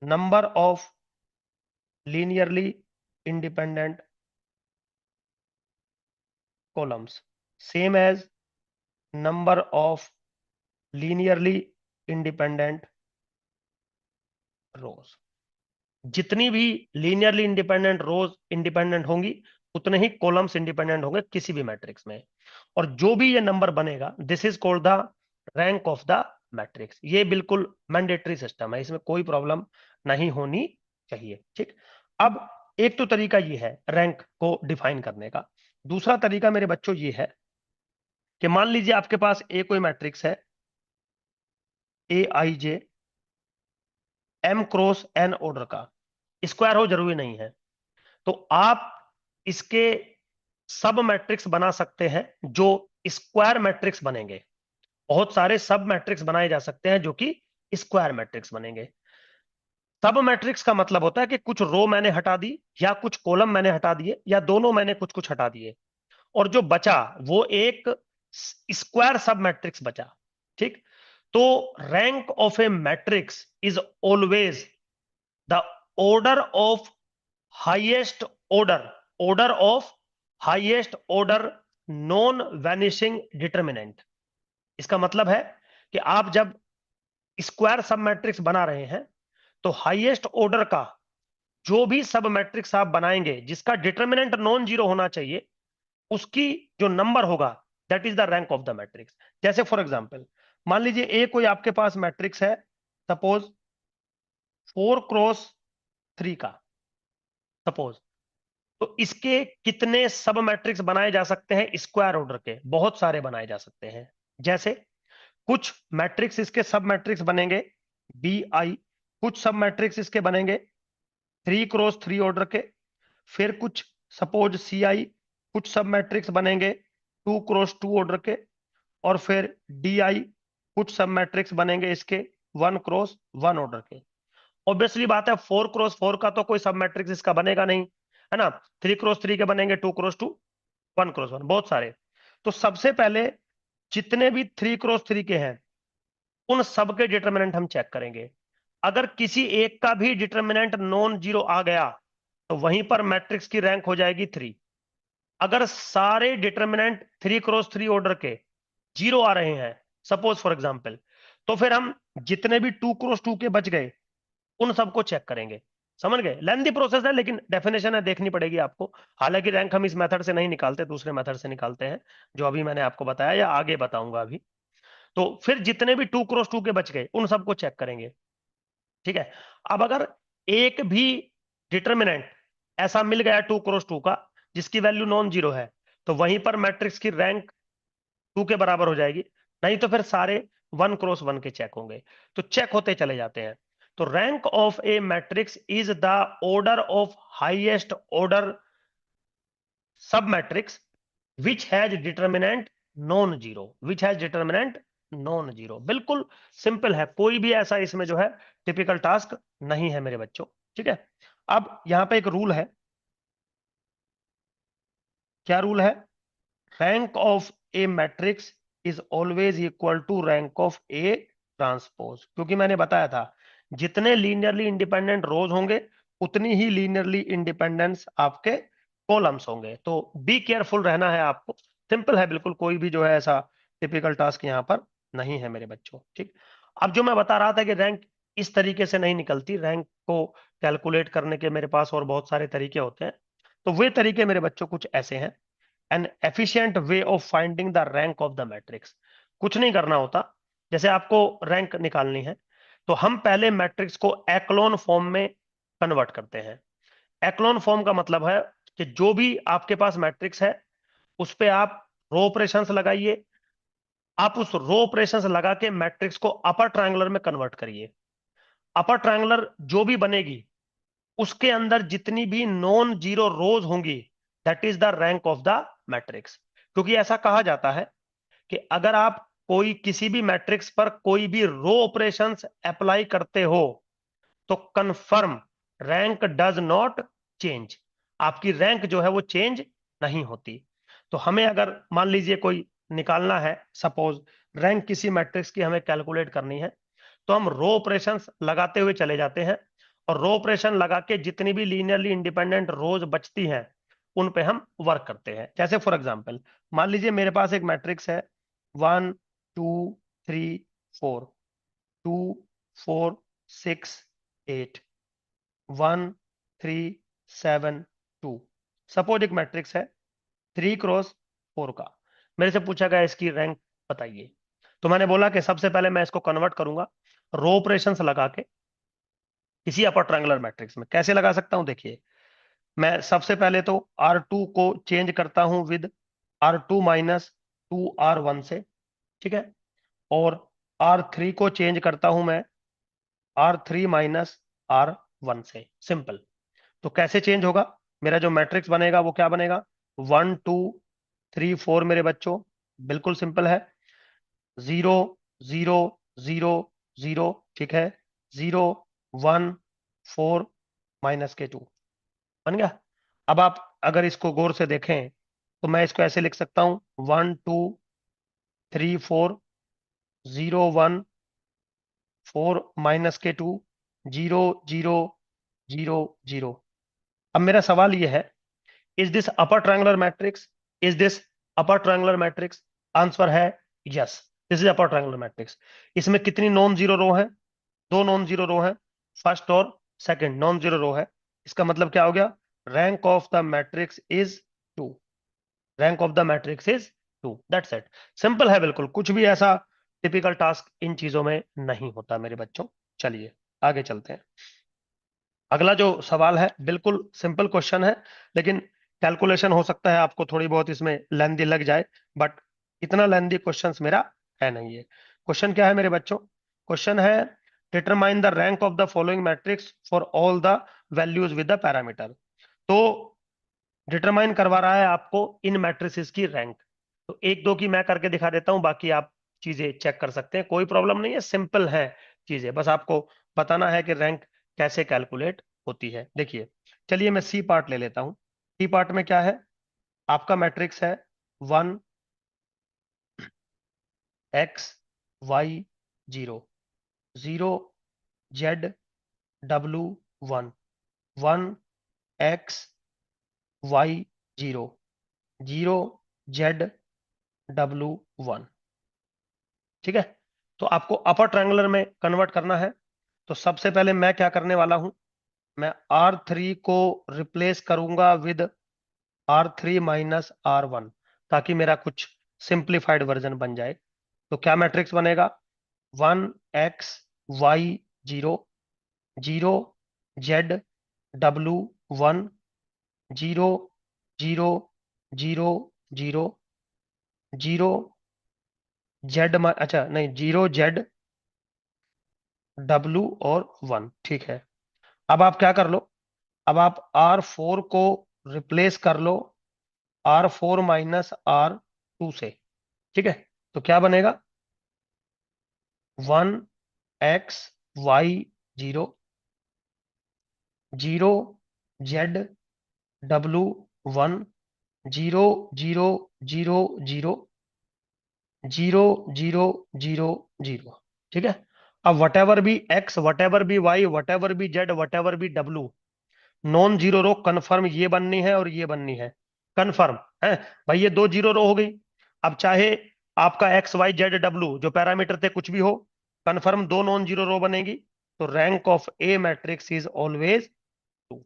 Number of linearly independent columns same as number of linearly independent rows. जितनी भी लीनियरली इंडिपेंडेंट रोज इंडिपेंडेंट होंगी, उतने ही कॉलम्स इंडिपेंडेंट होंगे किसी भी मैट्रिक्स में। और जो भी ये नंबर बनेगा, this is called the rank of the matrix. ये बिल्कुल मैंडेटरी सिस्टम है, इसमें कोई प्रॉब्लम नहीं होनी चाहिए। ठीक, अब एक तो तरीका ये है रैंक को डिफाइन करने का। दूसरा तरीका मेरे बच्चों ये है कि मान लीजिए आपके पास ए कोई मैट्रिक्स है, ए आई जे एम क्रॉस एन ऑर्डर का, स्क्वायर हो जरूरी नहीं है। तो आप इसके सब मैट्रिक्स बना सकते हैं जो स्क्वायर मैट्रिक्स बनेंगे। बहुत सारे सब मैट्रिक्स बनाए जा सकते हैं जो कि स्क्वायर मैट्रिक्स बनेंगे। सब मैट्रिक्स का मतलब होता है कि कुछ रो मैंने हटा दी, या कुछ कॉलम मैंने हटा दिए, या दोनों मैंने कुछ कुछ हटा दिए, और जो बचा वो एक स्क्वायर सब मैट्रिक्स बचा। ठीक, तो rank of a matrix is always the order of highest order, order of highest order non vanishing determinant. इसका मतलब है कि आप जब स्क्वायर सब मैट्रिक्स बना रहे हैं तो हाईएस्ट ऑर्डर का जो भी सब मैट्रिक्स आप बनाएंगे जिसका डिटर्मिनेंट नॉन जीरो होना चाहिए, उसकी जो नंबर होगा that is the rank of the matrix. जैसे फॉर एग्जांपल मान लीजिए ए कोई आपके पास मैट्रिक्स है, सपोज 4 क्रॉस 3 का, सपोज। तो इसके कितने सब मैट्रिक्स बनाए जा सकते हैं स्क्वायर ऑर्डर के? बहुत सारे बनाए जा सकते हैं। जैसे कुछ मैट्रिक्स इसके सब मैट्रिक्स बनेंगे बी आई, कुछ सब मैट्रिक्स इसके बनेंगे 3x3 ऑर्डर के, फिर कुछ सपोज सी आई, कुछ सब मैट्रिक्स बनेंगे 2x2 ऑर्डर के, और फिर डी आई, कुछ सब मैट्रिक्स बनेंगे इसके 1x1 ऑर्डर के। ऑब्वियसली बात है 4x4 का तो कोई सब मैट्रिक्स इसका बनेगा नहीं, है ना। 3x3 के बनेंगे 2x2, 1x1, बहुत सारे। तो सबसे पहले जितने भी 3x3 के हैं उन सब के डिटर्मिनेंट हम चेक करेंगे। अगर किसी एक का भी डिटर्मिनेंट नॉन जीरो आ गया तो वहीं पर मैट्रिक्स की रैंक हो जाएगी 3। अगर सारे डिटर्मिनेंट 3x3 ऑर्डर के जीरो आ रहे हैं सपोज फॉर एग्जाम्पल, तो फिर हम जितने भी 2x2 के बच गए उन सबको चेक करेंगे। समझ गए? लेंथी प्रोसेस है लेकिन डेफिनेशन है, देखनी पड़ेगी आपको। हालांकि रैंक हम इस मेथड से नहीं निकालते, दूसरे मेथड से निकालते हैं जो अभी मैंने आपको बताया या आगे बताऊंगा अभी। तो फिर जितने भी 2x2 के बच गए उन सबको चेक करेंगे। ठीक है। अब अगर एक भी डिटर्मिनेंट ऐसा मिल गया 2x2 का जिसकी वैल्यू नॉन जीरो है, तो वहीं पर मैट्रिक्स की रैंक 2 के बराबर हो जाएगी। नहीं तो फिर सारे 1x1 के चेक होंगे। तो चेक होते चले जाते हैं। तो rank of a matrix is the order of highest order sub matrix which has determinant non zero, which has determinant non zero. बिल्कुल सिंपल है, कोई भी ऐसा इसमें जो है टिपिकल टास्क नहीं है मेरे बच्चों। ठीक है। अब यहां पे एक रूल है। क्या रूल है? Rank of a matrix is always equal to rank of a transpose. क्योंकि मैंने बताया था जितने लीनियरली इंडिपेंडेंट रोज होंगे उतनी ही लीनियरली इंडिपेंडेंस आपके कॉलम्स होंगे। तो बी केयरफुल रहना है आपको। सिंपल है बिल्कुल, कोई भी जो है ऐसा टिपिकल टास्क यहाँ पर नहीं है मेरे बच्चों। ठीक। अब जो मैं बता रहा था कि रैंक इस तरीके से नहीं निकलती, रैंक को कैलकुलेट करने के मेरे पास और बहुत सारे तरीके होते हैं। तो वे तरीके मेरे बच्चों कुछ ऐसे हैं। N efficient way of finding the rank of the matrix. कुछ नहीं करना होता। जैसे आपको रैंक निकालनी है तो हम पहले मैट्रिक्स को एक्लोन फॉर्म में कन्वर्ट करते हैं। एक्लोन फॉर्म का मतलब है कि जो भी आपके पास मैट्रिक्स है उस पे आप रो ऑपरेशंस लगाइए। आप उस रो ऑपरेशंस लगा के मैट्रिक्स को अपर ट्रायंगुलर में कन्वर्ट करिए। अपर ट्रायंगुलर जो भी बनेगी उसके अंदर जितनी भी नॉन जीरो रोज होंगी that is the rank of the matrix. क्योंकि ऐसा कहा जाता है कि अगर आप कोई किसी भी मैट्रिक्स पर कोई भी रो ऑपरेशंस अप्लाई करते हो तो confirm rank does not change. आपकी रैंक जो है वो चेंज नहीं होती। तो हमें अगर मान लीजिए कोई निकालना है, सपोज रैंक किसी मैट्रिक्स की हमें कैलकुलेट करनी है, तो हम रो ऑपरेशंस लगाते हुए चले जाते हैं और रो ऑपरेशन लगा के जितनी भी लीनियरली इंडिपेंडेंट रोज बचती हैं उन पे हम वर्क करते हैं। जैसे फॉर एग्जांपल मान लीजिए मेरे पास एक मैट्रिक्स है 1 2 3 4, 2 4 6 8, 1 3 7 2। सपोज एक मैट्रिक्स है 3x4 का। मेरे से पूछा गया इसकी रैंक बताइए। तो मैंने बोला कि सबसे पहले मैं इसको कन्वर्ट करूंगा रो ऑपरेशंस लगा के किसी अपर ट्रायंगुलर मैट्रिक्स में। कैसे लगा सकता हूं देखिए, मैं सबसे पहले तो R2 को चेंज करता हूं विद R2 माइनस 2R1 से। ठीक है। और R3 को चेंज करता हूं मैं R3 माइनस R1 से। सिंपल। तो कैसे चेंज होगा? मेरा जो मैट्रिक्स बनेगा वो क्या बनेगा? 1 2 3 4 मेरे बच्चों। बिल्कुल सिंपल है। 0 0 0 0। ठीक है। 0 1 4 -k2 बन गया। अब आप अगर इसको गौर से देखें तो मैं इसको ऐसे लिख सकता हूं 1 2 3 4 0 1 4 -k2 0 0 0 0। अब मेरा सवाल यह है, is this upper triangular matrix? Is this upper triangular matrix? Answer है yes, this is upper triangular matrix. इसमें कितनी नॉन जीरो रो है? दो नॉन जीरो रो है, फर्स्ट और सेकंड नॉन जीरो रो है। इसका मतलब क्या हो गया? Rank of the matrix is 2। Rank of the matrix is 2। That's it. Simple है बिल्कुल, कुछ भी ऐसा टिपिकल टास्क इन चीजों में नहीं होता मेरे बच्चों। चलिए आगे चलते हैं। अगला जो सवाल है बिल्कुल सिंपल क्वेश्चन है लेकिन कैलकुलेशन हो सकता है आपको थोड़ी बहुत इसमें लेंदी लग जाए, बट इतना लेंदी क्वेश्चंस मेरा है नहीं है। क्वेश्चन क्या है मेरे बच्चों? क्वेश्चन है determine the rank of the following matrix for all the values with the parameter. तो डिटरमाइन करवा रहा है आपको इन मैट्रिसेस की रैंक। तो एक दो की मैं करके दिखा देता हूं, बाकी आप चीजें चेक कर सकते हैं, कोई प्रॉब्लम नहीं है, सिंपल है चीजें, बस आपको बताना है कि रैंक कैसे कैलकुलेट होती है। देखिए, चलिए मैं सी पार्ट ले लेता हूं। सी पार्ट में क्या है? आपका मैट्रिक्स है 1 x y 0, 0 z w 1, 1 x y 0, 0 z w 1। ठीक है, तो आपको अपर ट्रायंगुलर में कन्वर्ट करना है। तो सबसे पहले मैं क्या करने वाला हूं, मैं R3 को रिप्लेस करूंगा विद R3 - R1, ताकि मेरा कुछ सिंप्लीफाइड वर्जन बन जाए। तो क्या मैट्रिक्स बनेगा? 1 x y 0, 0 z w 1, 0 0 0 0 0 z, अच्छा नहीं, 0 z w और 1। ठीक है, अब आप क्या कर लो, अब आप R4 को रिप्लेस कर लो R4 - R2 से। ठीक है, तो क्या बनेगा? 1 x y 0, 0 z w 1, 0 0 0 0 0 0 0। ठीक है, अब whatever B Y, whatever B Z, whatever B W, non zero row confirm ये बननी है और ये बननी है, कन्फर्म है भाई, ये दो जीरो रो हो गई। अब चाहे आपका एक्स वाई जेड डब्लू जो पैरामीटर थे कुछ भी हो, कन्फर्म दो नॉन जीरो रो बनेगी। तो rank of a matrix is always 2।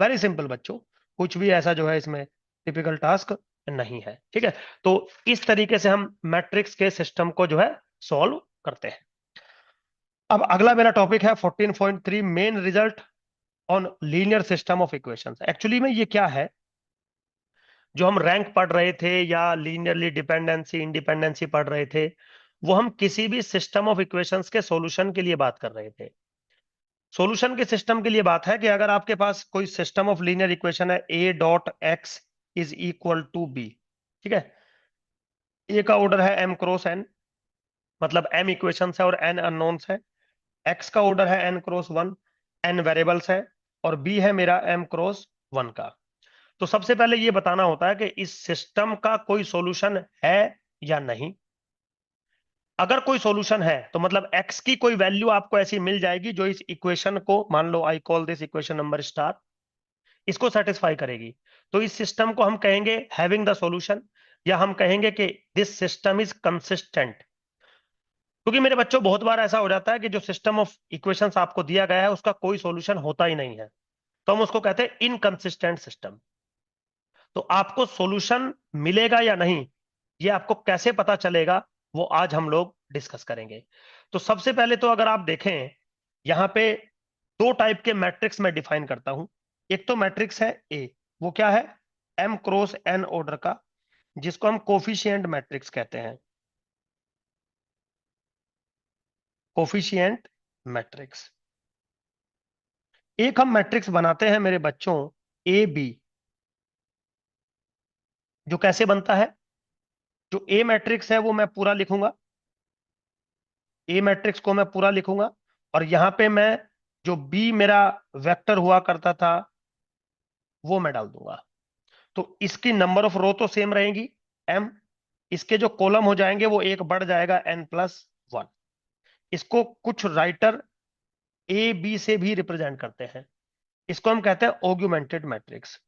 Very simple बच्चों, कुछ भी ऐसा जो है इसमें टिपिकल टास्क नहीं है। ठीक है, तो इस तरीके से हम मैट्रिक्स के सिस्टम को जो है सॉल्व करते हैं। अब अगला मेरा टॉपिक है 14.3, main result on linear system of equations. Actually में ये क्या है, जो हम रैंक पढ़ रहे थे या लीनियरली डिपेंडेंसी इंडिपेंडेंसी पढ़ रहे थे, वो हम किसी भी सिस्टम ऑफ इक्वेशंस के सॉल्यूशन के लिए बात कर रहे थे। सॉल्यूशन के सिस्टम के लिए बात है कि अगर आपके पास कोई सिस्टम ऑफ लीनियर इक्वेशन है, a dot x is equal to B. ठीक है, ए का ऑर्डर है m क्रॉस n, मतलब m इक्वेशंस है और n अननोन्स है। x का ऑर्डर है n क्रॉस 1, n वेरिएबल्स है। और b है मेरा m क्रॉस 1 का। तो सबसे पहले ये बताना होता है कि इस सिस्टम का कोई सॉल्यूशन है या नहीं। अगर कोई सॉल्यूशन है तो मतलब x की कोई वैल्यू आपको ऐसी मिल जाएगी जो इस इक्वेशन को, मान लो I call this equation number star, इसको सेटिस्फाई करेगी। तो इस सिस्टम को हम कहेंगे हैविंग द सॉल्यूशन, या हम कहेंगे कि दिस सिस्टम इज कंसिस्टेंट। क्योंकि मेरे बच्चों बहुत बार ऐसा हो जाता है कि जो सिस्टम ऑफ इक्वेशंस आपको दिया गया है उसका कोई सॉल्यूशन होता ही नहीं है, तो हम उसको कहते हैं इनकंसिस्टेंट सिस्टम। तो आपको सॉल्यूशन मिलेगा या नहीं, ये आपको कैसे पता चलेगा, वो आज हम लोग डिस्कस करेंगे। तो सबसे पहले तो अगर आप देखें, यहां पे दो टाइप के मैट्रिक्स मैं डिफाइन करता हूं। एक तो मैट्रिक्स है ए, वो क्या है? m क्रॉस n ऑर्डर का, जिसको हम कोफिशिएंट मैट्रिक्स कहते हैं, कोफिशिएंट मैट्रिक्स। एक हम मैट्रिक्स बनाते हैं मेरे बच्चों ए बी, जो कैसे बनता है? जो ए मैट्रिक्स है वो मैं पूरा लिखूंगा, ए मैट्रिक्स को मैं पूरा लिखूंगा, और यहां पे मैं जो बी मेरा वेक्टर हुआ करता था वो मैं डाल दूंगा। तो इसकी नंबर ऑफ रो तो सेम रहेगी m, इसके जो कॉलम हो जाएंगे वो एक बढ़ जाएगा n+1। इसको कुछ राइटर ए बी से भी रिप्रेजेंट करते हैं, इसको हम कहते हैं ऑग्यूमेंटेड मैट्रिक्स,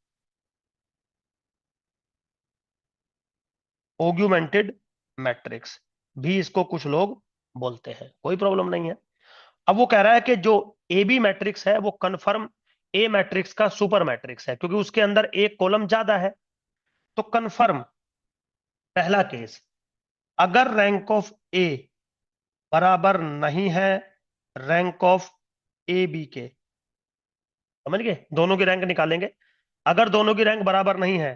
ऑग्यूमेंटेड मैट्रिक्स भी इसको कुछ लोग बोलते हैं, कोई प्रॉब्लम नहीं है। अब वो कह रहा है कि जो ए बी मैट्रिक्स है वो कंफर्म ए मैट्रिक्स का सुपर मैट्रिक्स है, क्योंकि उसके अंदर एक कॉलम ज्यादा है। तो कंफर्म, पहला केस, अगर रैंक ऑफ ए बराबर नहीं है रैंक ऑफ ए बी के, समझ गए, दोनों की रैंक निकालेंगे। अगर दोनों की रैंक बराबर नहीं है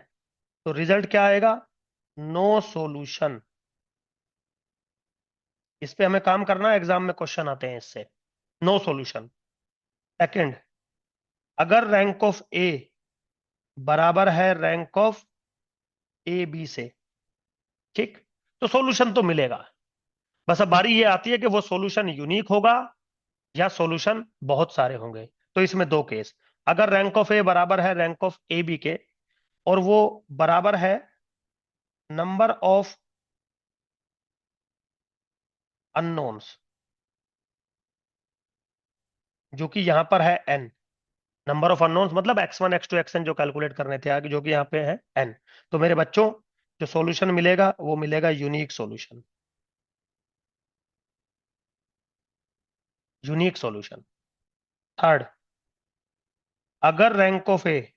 तो रिजल्ट क्या आएगा? No solution. इस पे हमें काम करना है, एग्जाम में क्वेश्चन आते हैं इससे। No solution. सेकंड, अगर रैंक ऑफ ए बराबर है रैंक ऑफ ए बी से, ठीक, तो सॉल्यूशन तो मिलेगा। बस अब बारी ये आती है कि वो सॉल्यूशन यूनिक होगा या सॉल्यूशन बहुत सारे होंगे। तो इसमें दो केस, अगर रैंक ऑफ ए बराबर है रैंक ऑफ ए बी के और वो बराबर है नंबर ऑफ अननोन्स, जो कि यहां पर है एन। नंबर ऑफ अननोन्स मतलब x1 x2 xn जो कैलकुलेट करने थे आगे, जो कि यहाँ पे है n। तो मेरे बच्चों, जो सॉल्यूशन मिलेगा वो मिलेगा unique solution. Unique solution. Third, अगर रैंक ऑफ ए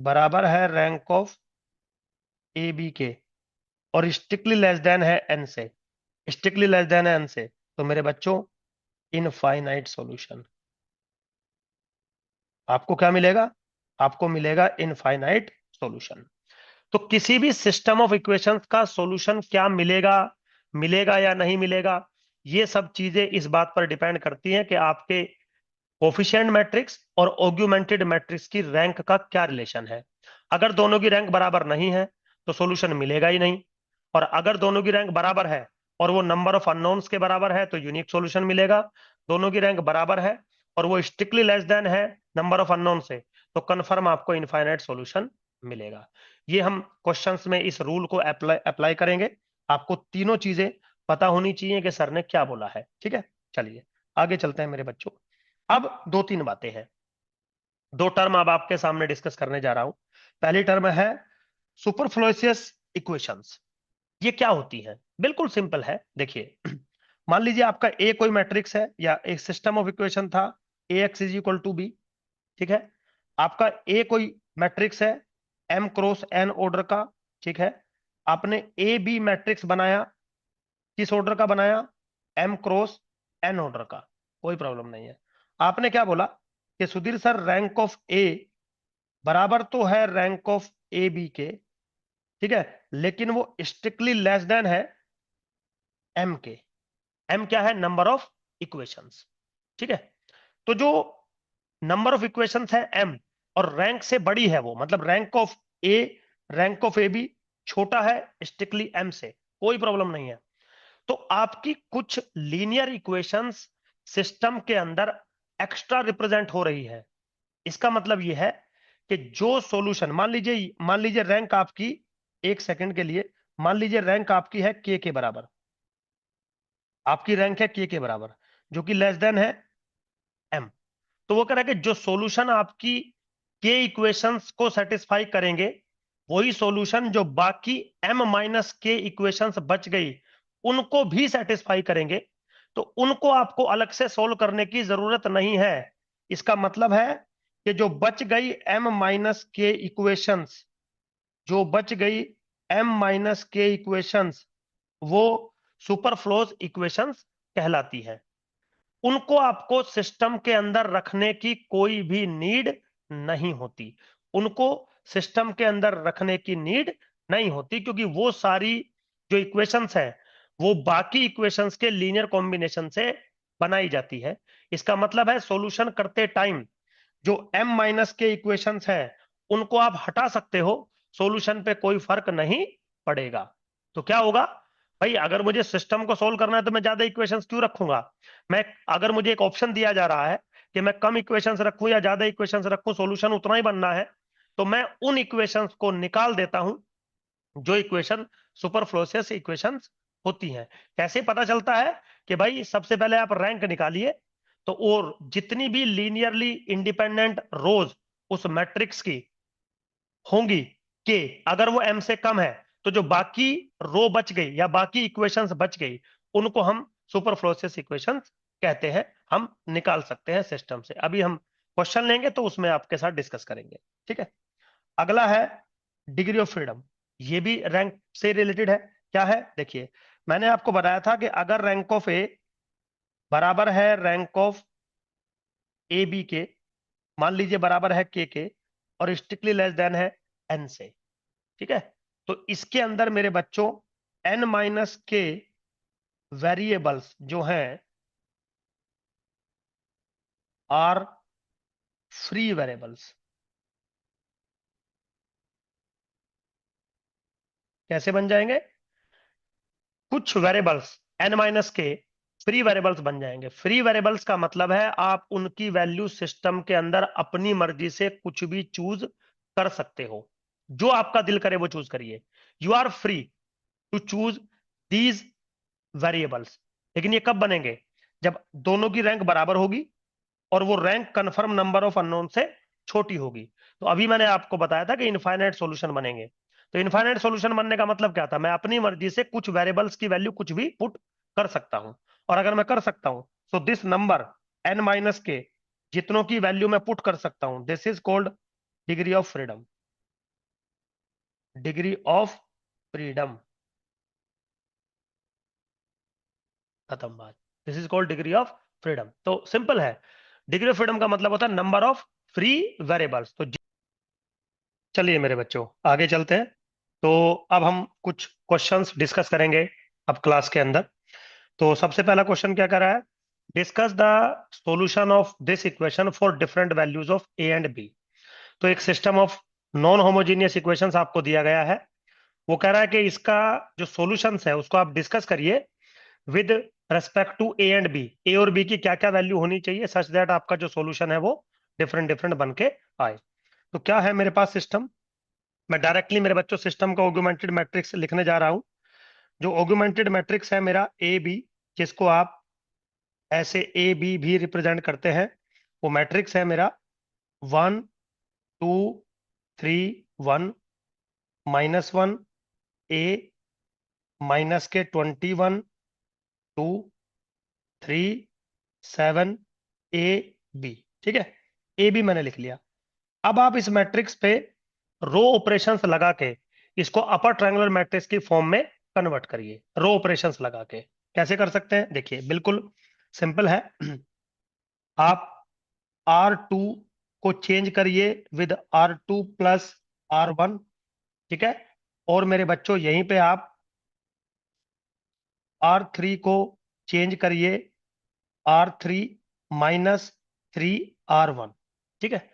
बराबर है रैंक ऑफ ए बी के और स्ट्रिक्टली लेस देन है n से, स्ट्रिक्टली लेस देन है n से, तो मेरे बच्चों इनफाइनाइट सॉल्यूशन। आपको क्या मिलेगा? आपको मिलेगा इनफाइनाइट सॉल्यूशन। तो किसी भी सिस्टम ऑफ इक्वेशंस का सॉल्यूशन क्या मिलेगा, मिलेगा या नहीं मिलेगा, ये सब चीजें इस बात पर डिपेंड करती हैं कि आपके कोफिशिएंट मैट्रिक्स और ऑग्यूमेंटेड मैट्रिक्स की रैंक का क्या रिलेशन है। अगर दोनों की रैंक बराबर नहीं है तो सॉल्यूशन मिलेगा ही नहीं, और अगर दोनों की रैंक बराबर है और वो नंबर ऑफ अननोन्स के बराबर है तो यूनिक सॉल्यूशन मिलेगा। दोनों की रैंक बराबर है और वो स्ट्रिक्टली लेस देन है नंबर ऑफ अननोन से, तो कंफर्म आपको इनफाइनाइट सॉल्यूशन मिलेगा। ये हम क्वेश्चंस में इस रूल को अप्लाई अप्लाई करेंगे। आपको तीनों चीजें पता होनी चाहिए कि सर ने क्या बोला है, ठीक है। चलिए आगे चलते हैं मेरे बच्चों। अब दो तीन बातें हैं, दो टर्म अब आपके सामने डिस्कस करने जा रहा हूं। पहली टर्म है सुपरफ्लोशियस इक्वेशंस। ये क्या होती हैं? बिल्कुल सिंपल है, देखिए। मान लीजिए आपका ए कोई मैट्रिक्स है या एक सिस्टम ऑफ इक्वेशन था, A X is equal to B, ठीक है। आपका ए कोई मैट्रिक्स है एम क्रॉस एन ऑर्डर का, ठीक है। आपने ए बी मैट्रिक्स बनाया, किस ऑर्डर का बनाया? एम क्रॉस एन ऑर्डर का, कोई प्रॉब्लम नहीं है। आपने क्या बोला कि Sudhir sir rank of A बराबर तो है रैंक ऑफ ए बी के, ठीक है, लेकिन वो स्ट्रिक्टली लेस देन है एम के। एम क्या है? नंबर ऑफ इक्वेशंस, ठीक है। तो जो नंबर ऑफ इक्वेशंस है एम और रैंक से बड़ी है वो, मतलब रैंक ऑफ ए बी छोटा है स्ट्रिक्टली एम से, कोई प्रॉब्लम नहीं है। तो आपकी कुछ लीनियर इक्वेशंस सिस्टम के अंदर एक्स्ट्रा रिप्रेजेंट हो रही है। इसका मतलब यह है कि जो सॉल्यूशन, मान लीजिए रैंक आपकी, एक सेकंड के लिए, मान लीजिए रैंक आपकी है के बराबर, आपकी रैंक है के बराबर, जो कि लेस देन है एम। तो वो कह रहा है कि जो सॉल्यूशन आपकी के इक्वेशंस को सेटिस्फाई करेंगे, वही सॉल्यूशन जो बाकी एम माइनस के इक्वेशंस बच गई उनको भी सेटिस्फाई करेंगे, तो उनको आपको अलग से सोल्व करने की जरूरत नहीं है। इसका मतलब है कि जो बच गई एम माइनस के इक्वेशंस, जो बच गई एम माइनस के इक्वेशंस, वो सुपरफ्लोज इक्वेशंस कहलाती है। उनको आपको सिस्टम के अंदर रखने की कोई भी नीड नहीं होती, उनको सिस्टम के अंदर रखने की नीड नहीं होती, क्योंकि वो सारी जो इक्वेशंस है वो बाकी इक्वेशंस के लीनियर कॉम्बिनेशन से बनाई जाती है। इसका मतलब है सॉल्यूशन करते टाइम जो m माइनस के इक्वेशंस है उनको आप हटा सकते हो, सॉल्यूशन पे कोई फर्क नहीं पड़ेगा। तो क्या होगा भाई, अगर मुझे सिस्टम को सोल्व करना है तो मैं ज्यादा इक्वेशंस क्यों रखूंगा? मैं, अगर मुझे एक ऑप्शन दिया जा रहा है कि मैं कम इक्वेशंस रखूं या ज्यादा इक्वेशंस रखूं, सॉल्यूशन उतना ही बनना है, तो मैं उन इक्वेशंस को निकाल देता हूं जो इक्वेशन सुपरफ्लोशियस इक्वेशंस होती हैं। कैसे पता चलता है? कि भाई सबसे पहले आप रैंक निकालिए, तो और जितनी भी लीनियरली इंडिपेंडेंट रोज उस मैट्रिक्स की होंगी के, अगर वो m से कम है, तो जो बाकी रो बच गई या बाकी इक्वेशंस बच गई उनको हम सुपरफ्लोशियस इक्वेशंस कहते हैं। हम निकाल सकते हैं सिस्टम से। अभी हम क्वेश्चन लेंगे तो उसमें आपके साथ डिस्कस करेंगे, ठीक है। अगला है डिग्री ऑफ फ्रीडम। ये भी रैंक से रिलेटेड है। क्या है? देखिए, मैंने आपको बताया था कि अगर रैंक ऑफ ए बराबर है रैंक ऑफ ए बी के, मान लीजिए बराबर है के, और स्ट्रिक्टली लेस देन है n से। ठीक है, तो इसके अंदर मेरे बच्चों n माइनस के वेरिएबल्स जो हैं आर फ्री वेरिएबल्स। कैसे बन जाएंगे? कुछ वेरिएबल्स n माइनस के फ्री वेरिएबल्स बन जाएंगे। फ्री वेरिएबल्स का मतलब है आप उनकी वैल्यू सिस्टम के अंदर अपनी मर्जी से कुछ भी चूज कर सकते हो, जो आपका दिल करे वो चूज करिए। You are free to choose these variables. लेकिन ये कब बनेंगे? जब दोनों की रैंक बराबर होगी और वो rank confirm number of unknown से छोटी होगी। तो अभी मैंने आपको बताया था कि इनफाइनाइट सॉल्यूशन बनेंगे। तो इनफाइनाइट सॉल्यूशन बनने का मतलब क्या था? मैं अपनी मर्जी से कुछ वेरिएबल्स की वैल्यू कुछ भी पुट कर सकता हूं, और अगर मैं कर सकता हूं तो दिस नंबर n माइनस के जितनों की वैल्यू मैं पुट कर सकता हूं, this is called degree of freedom. Degree of freedom, खत्म बात। This is called degree of freedom. तो सिंपल है, डिग्री ऑफ फ्रीडम का मतलब होता है नंबर ऑफ फ्री वेरिएबल्स। तो चलिए मेरे बच्चों आगे चलते हैं। तो अब हम कुछ क्वेश्चंस डिस्कस करेंगे अब क्लास के अंदर। तो सबसे पहला क्वेश्चन क्या कर रहा है? Discuss the solution of this equation for different values of A and B. तो एक system of non homogeneous equations आपको दिया गया है। वो कह रहा है कि इसका जो सॉल्यूशंस है उसको आप डिस्कस करिए with respect to A and B. A और बी की क्या क्या वैल्यू होनी चाहिए सच दैट आपका जो सॉल्यूशन है वो डिफरेंट डिफरेंट बन के आए। तो क्या है मेरे पास सिस्टम? मैं डायरेक्टली मेरे बच्चों सिस्टम का ऑगुमेंटेड मैट्रिक्स लिखने जा रहा हूं। जो ऑगुमेंटेड मैट्रिक्स है मेरा ए बी, जिसको आप ऐसे ए बी भी रिप्रेजेंट करते हैं, वो मैट्रिक्स है मेरा 1 2 3 1 -1 ए माइनस के 21 2 3 7 ए बी। ठीक है, ए बी मैंने लिख लिया। अब आप इस मैट्रिक्स पे रो ऑपरेशंस लगा के इसको अपर ट्रायंगुलर मैट्रिक्स की फॉर्म में कन्वर्ट करिए, रो ऑपरेशंस लगा के। कैसे कर सकते हैं? देखिए बिल्कुल सिंपल है। आप R2 को चेंज करिए विद R2 प्लस R1। ठीक है, और मेरे बच्चों यहीं पे आप R3 को चेंज करिए R3 -3 R1। ठीक है,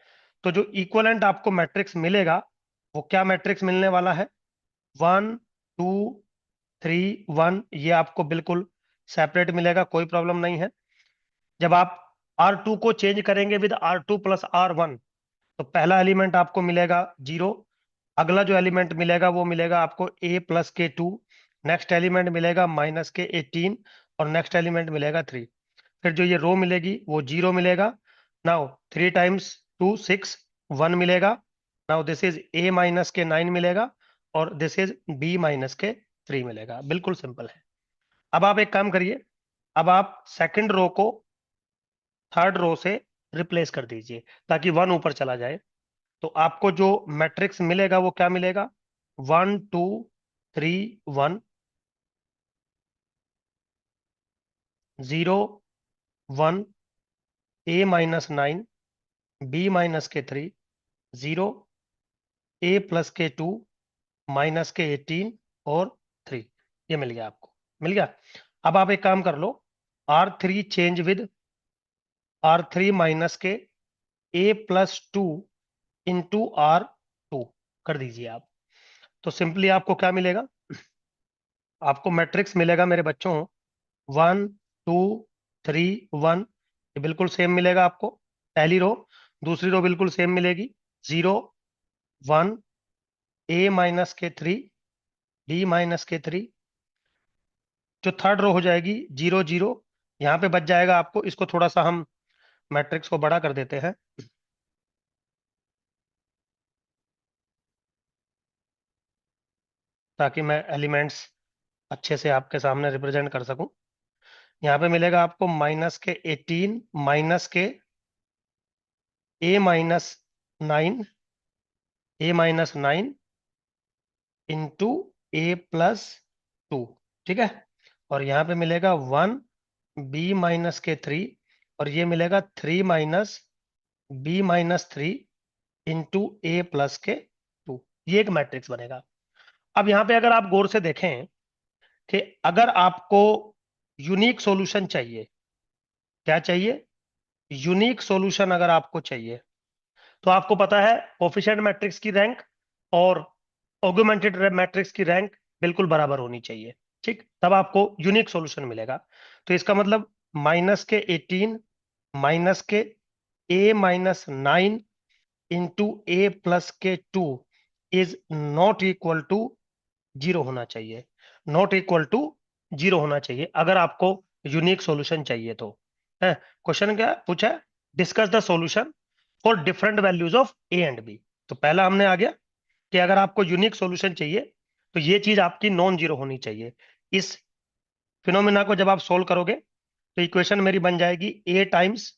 तो जो इक्वलेंट आपको मैट्रिक्स मिलेगा वो क्या मैट्रिक्स मिलने वाला है? 1 2 3 1। ये आपको बिल्कुल सेपरेट मिलेगा, कोई प्रॉब्लम नहीं है। जब आप R2 को चेंज करेंगे विद R2 प्लस R1, तो पहला एलिमेंट आपको मिलेगा 0। अगला जो एलिमेंट मिलेगा वो मिलेगा आपको A+K2। नेक्स्ट एलिमेंट मिलेगा -K18, और नेक्स्ट एलिमेंट मिलेगा 3। फिर जो ये रो मिलेगी वो 0 मिलेगा। नाउ 3 टाइम्स 2 6 1 मिलेगा। नाउ दिस इज A-K9 मिलेगा, और दिस इज B-K3 मिलेगा। बिल्कुल सिंपल है। अब आप एक काम करिए, अब आप सेकंड रो को थर्ड रो से रिप्लेस कर दीजिए ताकि 1 ऊपर चला जाए। तो आपको जो मैट्रिक्स मिलेगा वो क्या मिलेगा? 1 2 3 1 0 1 A-9 B-K3 0 A+K2 -K18 और 3। ये मिल गया आपको, मिल गया। अब आप एक काम कर लो, R3 चेंज विद R3 के A+2 इंटू R2 कर दीजिए आप। तो सिंपली आपको क्या मिलेगा? आपको मैट्रिक्स मिलेगा मेरे बच्चों 1 2 3 1। ये बिल्कुल सेम मिलेगा आपको, पहली रो। दूसरी रो बिल्कुल सेम मिलेगी, 0 1 A-K3 B-K3। जो थर्ड रो हो जाएगी 0 0। यहाँ पे बच जाएगा आपको, इसको थोड़ा सा हम मैट्रिक्स को बड़ा कर देते हैं ताकि मैं एलिमेंट्स अच्छे से आपके सामने रिप्रेजेंट कर सकूं। यहाँ पे मिलेगा आपको -K18 -K A-9 A-9 into A+2। ठीक है, और यहाँ पे मिलेगा 1 B-K3, और ये मिलेगा 3 -B-3 इंटू ए प्लस के टू, ये एक मैट्रिक्स बनेगा। अब यहां पे अगर आप गौर से देखें कि अगर आपको यूनिक सॉल्यूशन चाहिए, क्या चाहिए, यूनिक सॉल्यूशन अगर आपको चाहिए, तो आपको पता है कोफिशिएंट मैट्रिक्स की रैंक और ऑगमेंटेड मैट्रिक्स की रैंक बिल्कुल बराबर होनी चाहिए। ठीक, तब आपको यूनिक सॉल्यूशन मिलेगा। तो इसका मतलब -18 माइनस के A-9 इंटू ए प्लस के 2 इज नॉट इक्वल टू 0 होना चाहिए, नॉट इक्वल टू 0 होना चाहिए अगर आपको यूनिक सॉल्यूशन चाहिए तो। है, क्वेश्चन क्या पूछा है, discuss the solution for different values of A and B. तो पहला हमने आ गया कि अगर आपको यूनिक सॉल्यूशन चाहिए तो ये चीज आपकी नॉन जीरो होनी चाहिए। इस फिनोमिना को जब आप सोल्व करोगे तो इक्वेशन मेरी बन जाएगी A times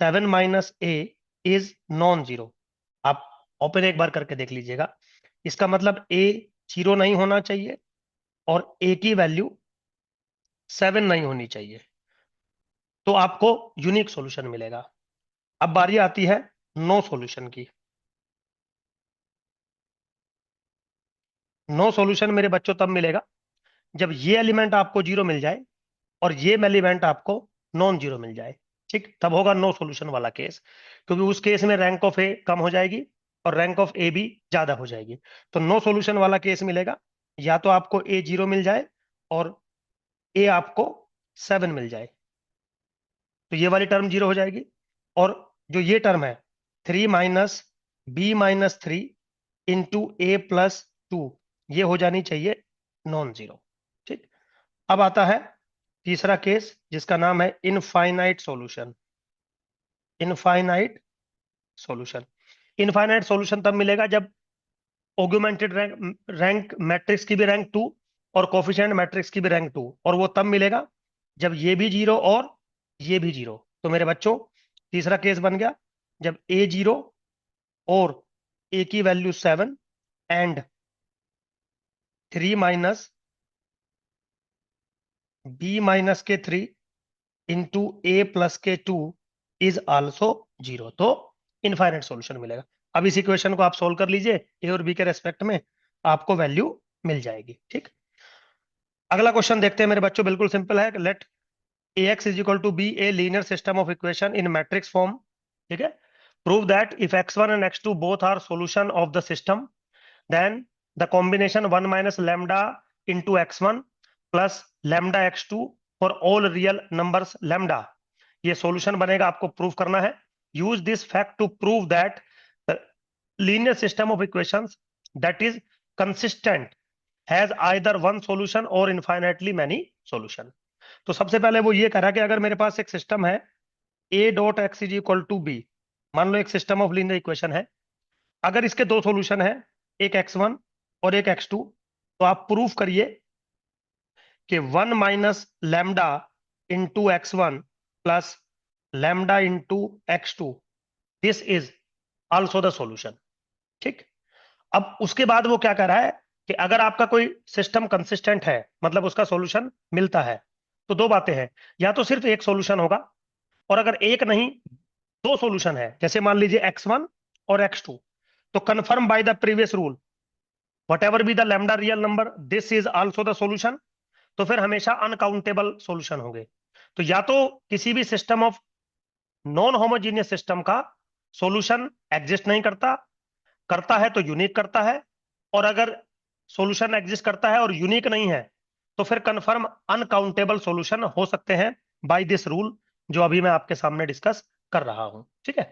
7 - a is non zero. आप ओपन एक बार करके देख लीजिएगा, इसका मतलब ए 0 नहीं होना चाहिए और ए की वैल्यू 7 नहीं होनी चाहिए, तो आपको यूनिक सॉल्यूशन मिलेगा। अब बारी आती है नो सॉल्यूशन की। नो सॉल्यूशन मेरे बच्चों तब मिलेगा जब ये एलिमेंट आपको जीरो मिल जाए और ये एलिमेंट आपको नॉन जीरो मिल जाए। ठीक, तब होगा नो सॉल्यूशन वाला केस, क्योंकि उस केस में रैंक ऑफ ए कम हो जाएगी और रैंक ऑफ ए भी ज्यादा हो जाएगी। तो नो सॉल्यूशन वाला केस मिलेगा या तो आपको ए 0 मिल जाए और ए आपको 7 मिल जाए, तो ये वाली टर्म 0 हो जाएगी। और जो ये टर्म है 3 - b - 3 इंटू ए प्लस 2, ये हो जानी चाहिए नॉन जीरो। ठीक, अब आता है तीसरा केस जिसका नाम है infinite solution. Infinite solution, infinite solution तब मिलेगा जब ऑगमेंटेड रैंक मैट्रिक्स की भी रैंक 2 और कोफिशिएंट मैट्रिक्स की भी रैंक 2, और वो तब मिलेगा जब ये भी 0 और ये भी 0। तो मेरे बच्चों तीसरा केस बन गया जब ए 0 और ए की value 7 and 3 - b - 3 into A plus के 2 इज आल्सो 0, तो इनफाइनाइट सॉल्यूशन मिलेगा। अब इस इक्वेशन को आप सोल्व कर लीजिए, ए और बी के रेस्पेक्ट में आपको वैल्यू मिल जाएगी। ठीक, अगला क्वेश्चन देखते हैं मेरे बच्चों, बिल्कुल सिंपल है। Let ax is equal to B a linear system of equation in matrix form. ठीक है, prove that if x1 and x2 both are solution of the system, then the combination 1 minus lambda into x1 plus lambda x2 for all real numbers lambda, ये solution बनेगा। आपको prove करना है। Use this fact to prove that linear system of equations that is consistent has either one solution और infinitely many solution. तो सबसे पहले वो ये करा कि अगर मेरे पास एक सिस्टम है a dot x is equal to B, मान लो एक सिस्टम ऑफ लीनियर इक्वेशन है, अगर इसके दो सॉल्यूशन है, एक x1 और एक x2, तो आप प्रूफ करिए कि 1 minus lambda into x1 plus lambda into x2, this is also the solution. ठीक, अब उसके बाद वो क्या कर रहा है कि अगर आपका कोई सिस्टम कंसिस्टेंट है, मतलब उसका सॉल्यूशन मिलता है, तो दो बातें हैं, या तो सिर्फ एक सॉल्यूशन होगा, और अगर एक नहीं दो सॉल्यूशन है, जैसे मान लीजिए x1 और x2, तो confirm by the previous rule what ever be the lambda real number this is also the solution, तो फिर हमेशा अनकाउंटेबल सॉल्यूशन होंगे। तो या तो किसी भी system of non homogeneous system का सॉल्यूशन एग्जिस्ट नहीं करता, करता है तो यूनिक करता है, और अगर सॉल्यूशन एग्जिस्ट करता है और यूनिक नहीं है तो फिर कंफर्म अनकाउंटेबल सॉल्यूशन हो सकते हैं बाय दिस रूल जो अभी मैं आपके सामने डिस्कस कर रहा हूं। ठीक है,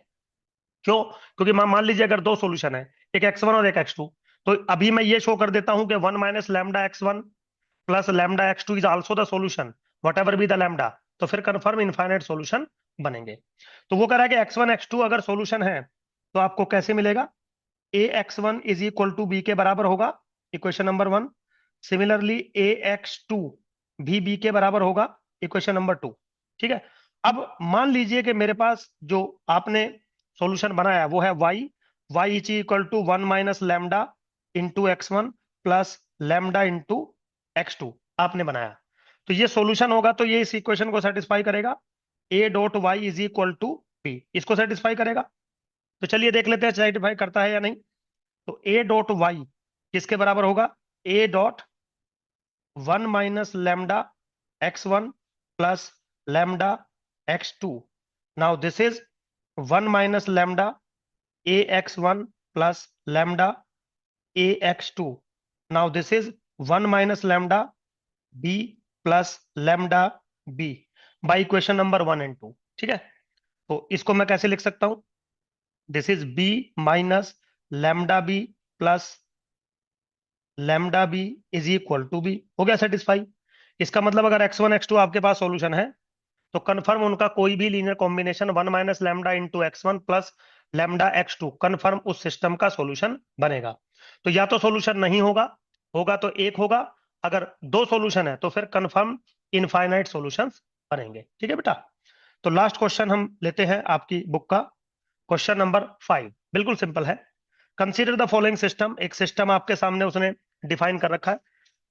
क्यों, क्योंकि मान लीजिए अगर दो सॉल्यूशन है, एक x1 और एक x2, तो अभी मैं ये शो कर देता हूं कि 1 minus lambda x1 plus lambda x2 is also the solution what ever be the lambda, तो फिर कंफर्म इनफाइनाइट सॉल्यूशन बनेंगे। तो वो कह रहा है कि x1 x2 अगर सॉल्यूशन है तो आपको कैसे मिलेगा, A X one is equal to B के बराबर होगा, equation number 1। Similarly A X two भी बी के बराबर होगा, इक्वेशन नंबर 2। ठीक है, अब मान लीजिए कि मेरे पास जो आपने सॉल्यूशन बनाया वो है y, y is equal to 1 minus lambda into x1 plus lambda into x2 आपने बनाया, तो ये सॉल्यूशन होगा, तो ये इस इक्वेशन को सेटिस्फाई करेगा। a dot Y is equal to B, इसको सेटिस्फाई करेगा। तो चलिए देख लेते हैं सेटिस्फाई करता है या नहीं। तो ए डॉट वाई किसके बराबर होगा? A dot 1 - λ x1 plus λ x2। Now this is 1 - λ ax1 plus lambda ax2। Now this is 1 - λ b plus lambda b by equation number 1 and 2। ठीक है, तो इसको मैं कैसे लिख सकता हूं? This is b minus lambda B plus lambda B is equal to B. हो गया सेटिस्फाई। इसका मतलब अगर x1 x2 आपके पास सॉल्यूशन है तो कन्फर्म उनका कोई भी linear combination 1 - λ × x1 plus λ x2 confirm उस सिस्टम का सॉल्यूशन बनेगा। तो या तो सॉल्यूशन नहीं होगा, होगा तो एक होगा, अगर दो सॉल्यूशन है तो फिर कन्फर्म इनफाइनाइट सॉल्यूशंस बनेंगे। ठीक है बेटा, तो लास्ट क्वेश्चन हम लेते हैं आपकी बुक का, क्वेश्चन नंबर 5। बिल्कुल सिंपल है। Consider the following system. एक सिस्टम आपके सामने उसने डिफाइन कर रखा है,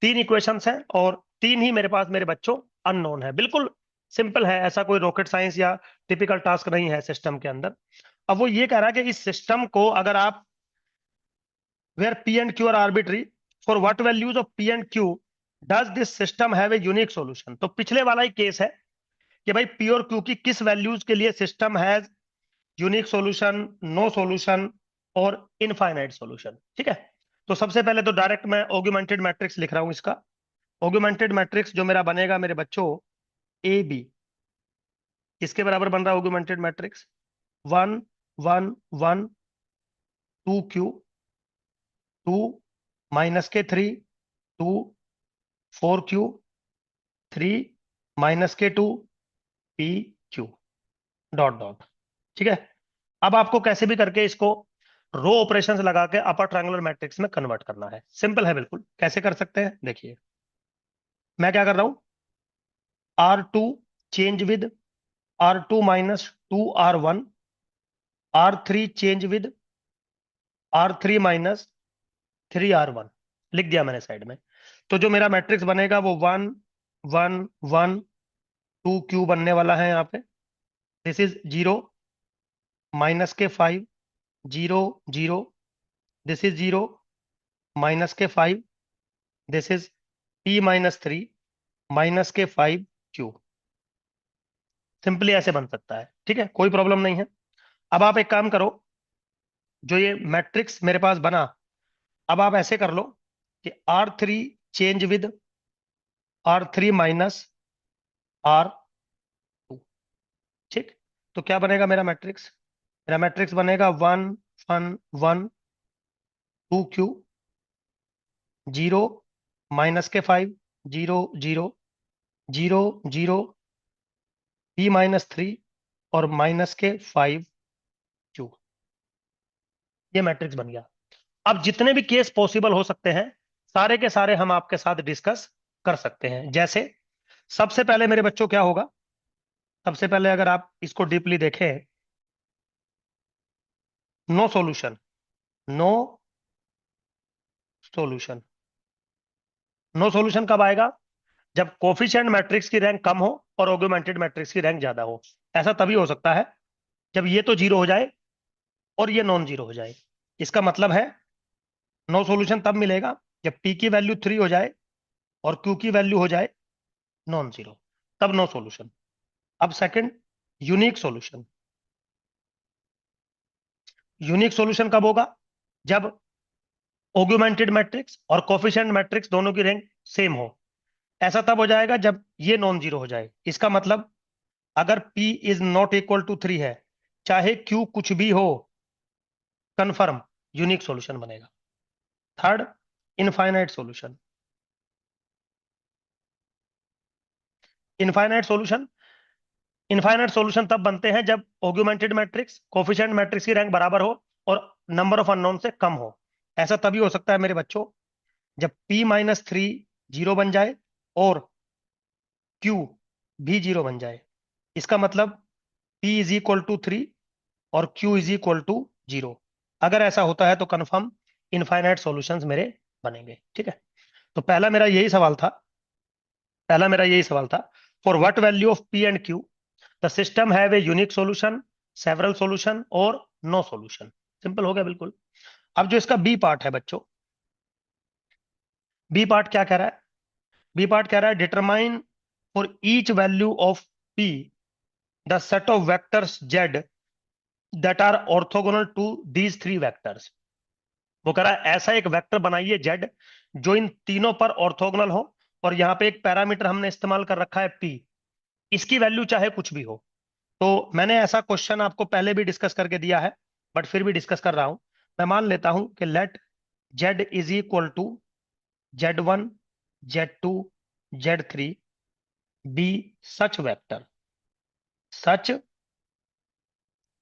तीन इक्वेशंस हैं और तीन ही मेरे पास मेरे बच्चों अननोन है। बिल्कुल सिंपल है, ऐसा कोई रॉकेट साइंस या टिपिकल टास्क नहीं है सिस्टम के अंदर। अब वो ये कह रहा है कि इस सिस्टम को अगर आप where P and Q are arbitrary for what values of P and Q does this system have a unique solution. तो पिछले वाला ही केस है कि भाई पी और क्यू की किस वैल्यूज के लिए system has unique solution, no solution और इनफाइनाइट सॉल्यूशन। ठीक है, तो सबसे पहले तो डायरेक्ट मैं ऑगुमेंटेड मैट्रिक्स लिख रहा हूं इसका। ऑगुमेंटेड मैट्रिक्स जो मेरा बनेगा मेरे बच्चों ए बी, किसके बराबर बन रहा है ऑगुमेंटेड मैट्रिक्स? 1 1 1 2 क्यू, 2 - के 3 2 4 क्यू, 3 - के 2 पी क्यू डॉट डॉट। ठीक है, अब आपको कैसे भी करके इसको रो ऑपरेशंस लगा के अपर ट्रायंगुलर मैट्रिक्स में कन्वर्ट करना है। सिंपल है बिल्कुल। कैसे कर सकते हैं देखिए, मैं क्या कर रहा हूं, R2 change with R2 - 2R1, R3 change with R3 - 3R1 लिख दिया मैंने साइड में। तो जो मेरा मैट्रिक्स बनेगा वो 1 1 1 2 क्यू बनने वाला है यहाँ पे। दिस इज 0 -के 5 0 0, दिस इज 0 -के 5, दिस इज p - 3 -के 5 क्यू। सिंपली ऐसे बन सकता है। ठीक है, कोई प्रॉब्लम नहीं है। अब आप एक काम करो, जो ये मैट्रिक्स मेरे पास बना, अब आप ऐसे कर लो कि R3 change with R3 - R2। ठीक, तो क्या बनेगा मेरा मैट्रिक्स? मेरा मैट्रिक्स बनेगा 1 1 1 2 क्यू, 0 -के 5 0 0 0 0 p - 3 और -के 5 क्यू। ये मैट्रिक्स बन गया। अब जितने भी केस पॉसिबल हो सकते हैं सारे के सारे हम आपके साथ डिस्कस कर सकते हैं। जैसे सबसे पहले मेरे बच्चों क्या होगा, सबसे पहले अगर आप इसको डीपली देखें, no solution, no solution. No solution कब आएगा? जब कोफिशिएंट मैट्रिक्स की रैंक कम हो और ऑगुमेंटेड मैट्रिक्स की रैंक ज्यादा हो। ऐसा तभी हो सकता है जब ये तो जीरो हो जाए और ये नॉन जीरो हो जाए। इसका मतलब है नो सॉल्यूशन तब मिलेगा जब पी की वैल्यू 3 हो जाए और क्यू की वैल्यू हो जाए नॉन जीरो, तब नो सॉल्यूशन। अब second, unique solution. Unique solution कब होगा? जब ऑगुमेंटेड मैट्रिक्स और कोफिशिएंट मैट्रिक्स दोनों की रैंक सेम हो। ऐसा तब हो जाएगा जब ये नॉन जीरो हो जाए। इसका मतलब अगर P is not equal to 3 है, चाहे Q कुछ भी हो, कंफर्म यूनिक सॉल्यूशन बनेगा। Third, infinite solution. Infinite solution, infinite solution तब बनते हैं जब ऑगुमेंटेड मैट्रिक्स कोफिशिएंट मैट्रिक्स की रैंक बराबर हो और नंबर ऑफ अननोन से कम हो। ऐसा तभी हो सकता है मेरे बच्चों जब p - 3 जीरो बन जाए और Q भी जीरो बन जाए। इसका मतलब P इज इक्वल टू 3 और Q इज इक्वल टू 0। अगर ऐसा होता है तो कंफर्म इनफाइनाइट सॉल्यूशंस मेरे बनेंगे। ठीक है, तो पहला मेरा यही सवाल था, पहला मेरा यही सवाल था, for what value of P and Q the system have a unique solution, several solution और नो सॉल्यूशन। सिंपल हो गया बिल्कुल। अब जो इसका बी पार्ट है बच्चों, बी पार्ट क्या कह रहा है? बी पार्ट कह रहा है determine for each value of P the set of vectors Z that are orthogonal to these three vectors. वो कह रहा है ऐसा एक वेक्टर बनाइए जेड जो इन तीनों पर ऑर्थोगोनल हो, और यहाँ पे एक पैरामीटर हमने इस्तेमाल कर रखा है पी, इसकी वैल्यू चाहे कुछ भी हो। तो मैंने ऐसा क्वेश्चन आपको पहले भी डिस्कस करके दिया है, बट फिर भी डिस्कस कर रहा हूं। मैं मान लेता हूं कि let Z is equal to Z1 Z2 Z3 be such vector, such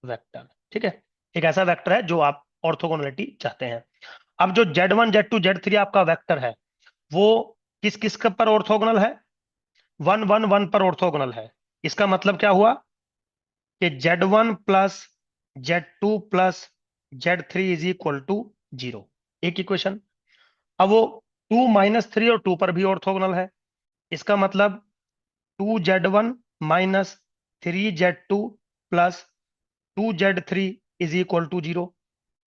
vector. ठीक है, एक ऐसा वेक्टर है जो आप ऑर्थोगोनलिटी चाहते हैं। अब जो Z1 Z2 Z3 आपका वेक्टर है, वो किस किस के पर ऑर्थोगोनल है? 1 1 1 पर ऑर्थोगोनल है। इसका मतलब क्या हुआ कि Z1 plus Z2 plus Z3 is equal to 0, एक इक्वेशन। अब वो 2 - 3 और 2 पर भी ऑर्थोगोनल है। इसका मतलब 2Z1 minus 3Z2 plus 2Z3 is equal to 0,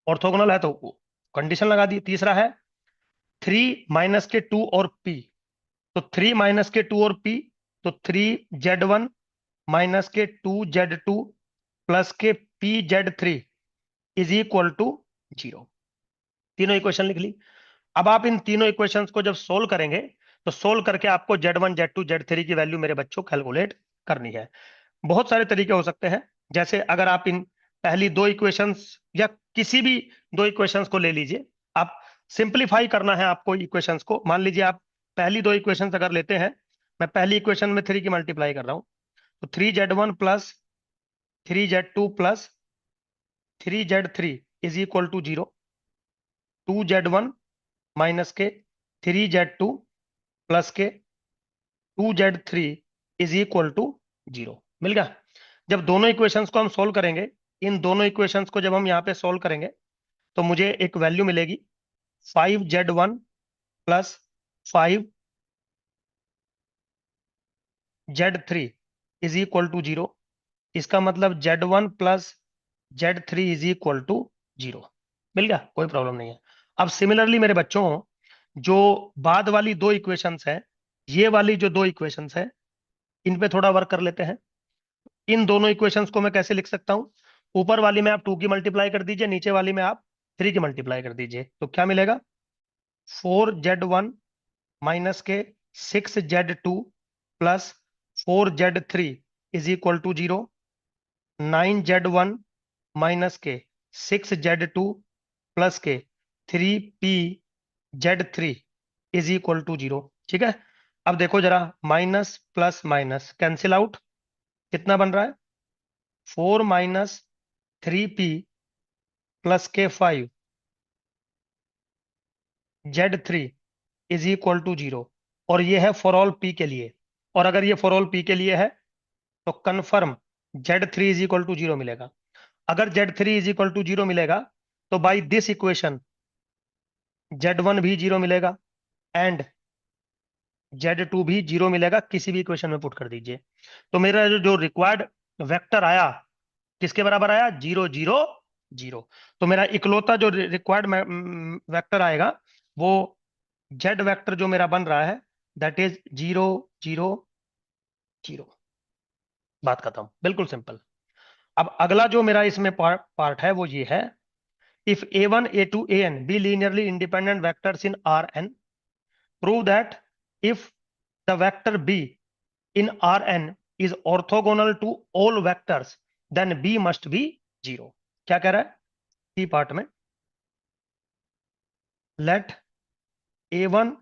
orthogonal है तो कंडीशन लगा दी। तीसरा है 3 - 2 और P, तो 3 - 2 और P, तो 3Z1 माइनस के 2Z2 प्लस के PZ3 इज इक्वल टू 0। तीनों इक्वेशन लिख ली। अब आप इन तीनों इक्वेशंस को जब सोल्व करेंगे, तो सोल्व करके आपको Z1 Z2 Z3 की वैल्यू मेरे बच्चों कैलकुलेट करनी है। बहुत सारे तरीके हो सकते हैं, जैसे अगर आप इन पहली दो इक्वेशंस या किसी भी दो इक्वेशंस को ले लीजिए, आप सिंपलीफाई करना है आपको इक्वेशंस को। मान लीजिए आप पहली दो इक्वेशंस अगर लेते हैं, मैं पहली इक्वेशन में 3 की मल्टीप्लाई कर रहा हूं, तो 3Z1 plus 3Z2 plus 3Z3 is equal to 0, 2Z1 minus के 3Z2 प्लस के 2Z3 इज इक्वल टू 0, मिल गया। जब दोनों इक्वेशंस को हम सोल्व करेंगे, इन दोनों इक्वेशंस को जब हम यहाँ पे सोल्व करेंगे, तो मुझे एक वैल्यू मिलेगी 5Z1 plus 5Z3 is equal to 0। इसका मतलब Z1 plus Z3 is equal to 0, मिल गया, कोई प्रॉब्लम नहीं है। अब सिमिलरली मेरे बच्चों, जो बाद वाली दो इक्वेशंस है, ये वाली जो दो इक्वेशंस है, इन पे थोड़ा वर्क कर लेते हैं। इन दोनों इक्वेशंस को मैं कैसे लिख सकता हूं? ऊपर वाली में आप 2 की मल्टीप्लाई कर दीजिए, नीचे वाली में आप 3 की मल्टीप्लाई कर दीजिए, तो क्या मिलेगा? 4Z1 माइनस के 6Z2 plus 4Z3 is equal to 0, 9Z1 minus के 6Z2 प्लस के 3PZ3 इज इक्वल टू 0। ठीक है, अब देखो जरा, minus plus minus cancel out, कितना बन रहा है? 4 - 3P प्लस के 5Z3 इज इक्वल टू 0, और ये है फॉर ऑल P के लिए। और अगर ये फॉर ऑल P के लिए है, तो confirm Z3 is equal to 0 मिलेगा। अगर Z3 इज इक्वल टू 0 मिलेगा, तो बाई दिस इक्वेशन Z1 भी 0 मिलेगा एंड Z2 भी 0 मिलेगा, किसी भी इक्वेशन में पुट कर दीजिए। तो मेरा जो रिक्वायर्ड वेक्टर आया, किसके बराबर आया? 0 0 0। तो मेरा इकलौता जो रिक्वायर्ड वेक्टर आएगा, वो जेड वेक्टर जो मेरा बन रहा है, दैट इज 0 0 0। बात खत्म, बिल्कुल सिंपल। अब अगला जो मेरा इसमें पार्ट है वो ये है, if A1 A2 AN be linearly independent vectors in Rn, prove that if the vector B in Rn is orthogonal to all vectors, then B must be 0। क्या कह रहा है? सी पार्ट में, let A1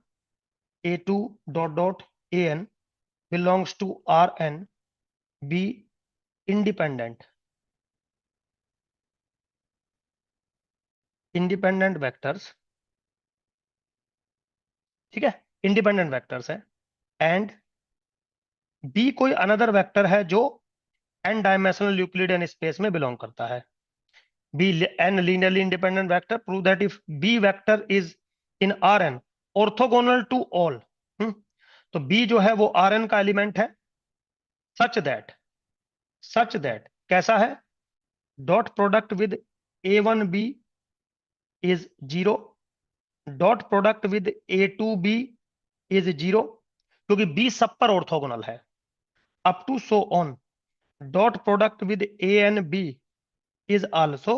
A2 dot dot AN belongs to Rn be independent vectors। ठीक है, independent vectors है, and B कोई another vector है जो n डायमेंशनल यूक्लिडियन स्पेस में बिलोंग करता है। Be n linearly independent vector, prove that if B vector is in Rn orthogonal to all. तो बी जो है वो Rn का एलिमेंट है, सच दैट कैसा है? Dot product with A1B is 0, dot product with A2B is 0, क्योंकि B सब पर ऑर्थोगोनल है, up to so on, dot product with A&B is also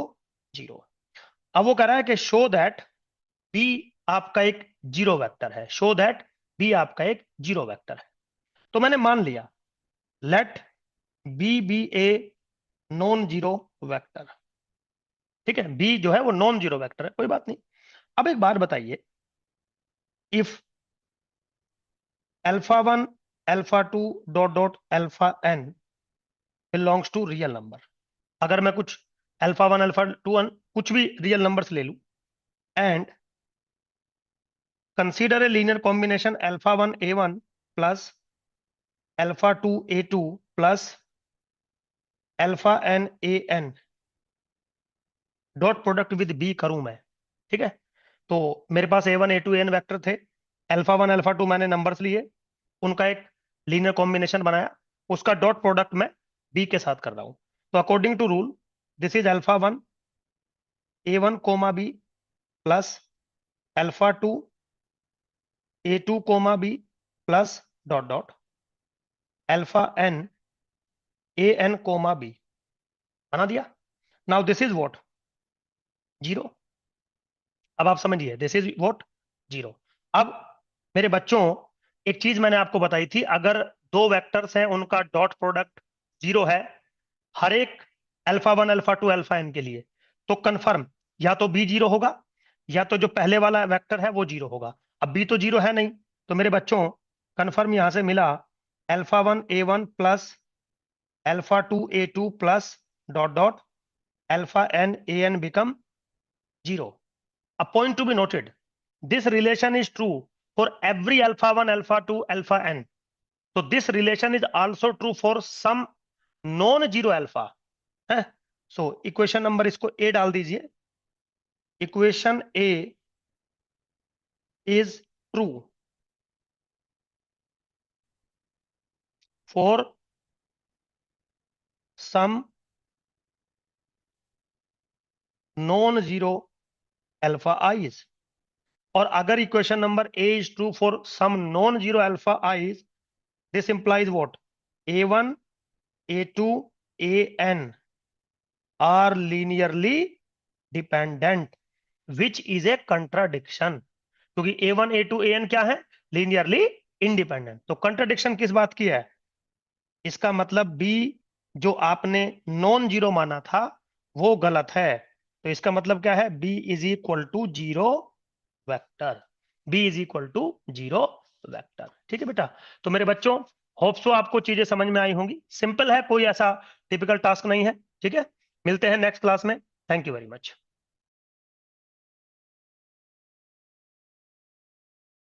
0। अब वो कह रहा है कि शो दैट B आपका एक जीरो वेक्टर है, शो दैट B आपका एक जीरो वेक्टर है। तो मैंने मान लिया let B be a non zero vector, ठीक है, B जो है वो नॉन जीरो वेक्टर है, कोई बात नहीं। अब एक बात बताइए, if alpha 1 alpha 2 dot dot alpha n belongs to real number, अगर मैं कुछ अल्फा 1 अल्फा 2 कुछ भी रियल नंबर्स ले लूं, and consider a linear combination alpha 1 a1 plus alpha 2 a2 plus alpha n an, dot product with B करूं मैं, ठीक है। तो मेरे पास a1 a2 an वेक्टर थे, अल्फा 1 अल्फा 2 मैंने नंबर्स लिए, उनका एक लीनियर कॉम्बिनेशन बनाया, उसका डॉट प्रोडक्ट मैं बी के साथ कर रहा हूं। तो according to rule this is alpha 1 a1 comma B plus alpha 2 a2 comma B plus dot dot alpha n an comma B, बना दिया। Now this is what, 0। अब आप समझिए, दिस इज व्हाट, 0। अब मेरे बच्चों, एक चीज मैंने आपको बताई थी, अगर दो वेक्टर्स हैं उनका डॉट प्रोडक्ट 0 है हर एक अल्फा 1 अल्फा 2 अल्फा n के लिए, तो कंफर्म या तो बी 0 होगा, या तो जो पहले वाला वेक्टर है वो 0 होगा। अब बी तो 0 है नहीं, तो मेरे बच्चों कंफर्म यहां से मिला alpha 1 a1 plus alpha 2 a2 plus dot dot alpha n an become 0। A point to be noted, this relation is true for every alpha 1 alpha 2 alpha n, so this relation is also true for some non zero alpha है। so equation number इसको A डाल दीजिए, equation A is true for some non zero alpha i's, और अगर equation number A is true for some non zero alpha i's, this implies what, a1 a2 an are linearly dependent which is a contradiction, क्योंकि a1 a2 an क्या है, linearly independent. तो contradiction किस बात की है, इसका मतलब b जो आपने नॉन जीरो माना था वो गलत है, तो इसका मतलब क्या है, b is equal to zero vector, b is equal to zero vector, ठीक है बेटा। तो मेरे बच्चों होप सो आपको चीजें समझ में आई होंगी, सिंपल है, कोई ऐसा टिपिकल टास्क नहीं है, ठीक है। मिलते हैं नेक्स्ट क्लास में, थैंक यू वेरी मच।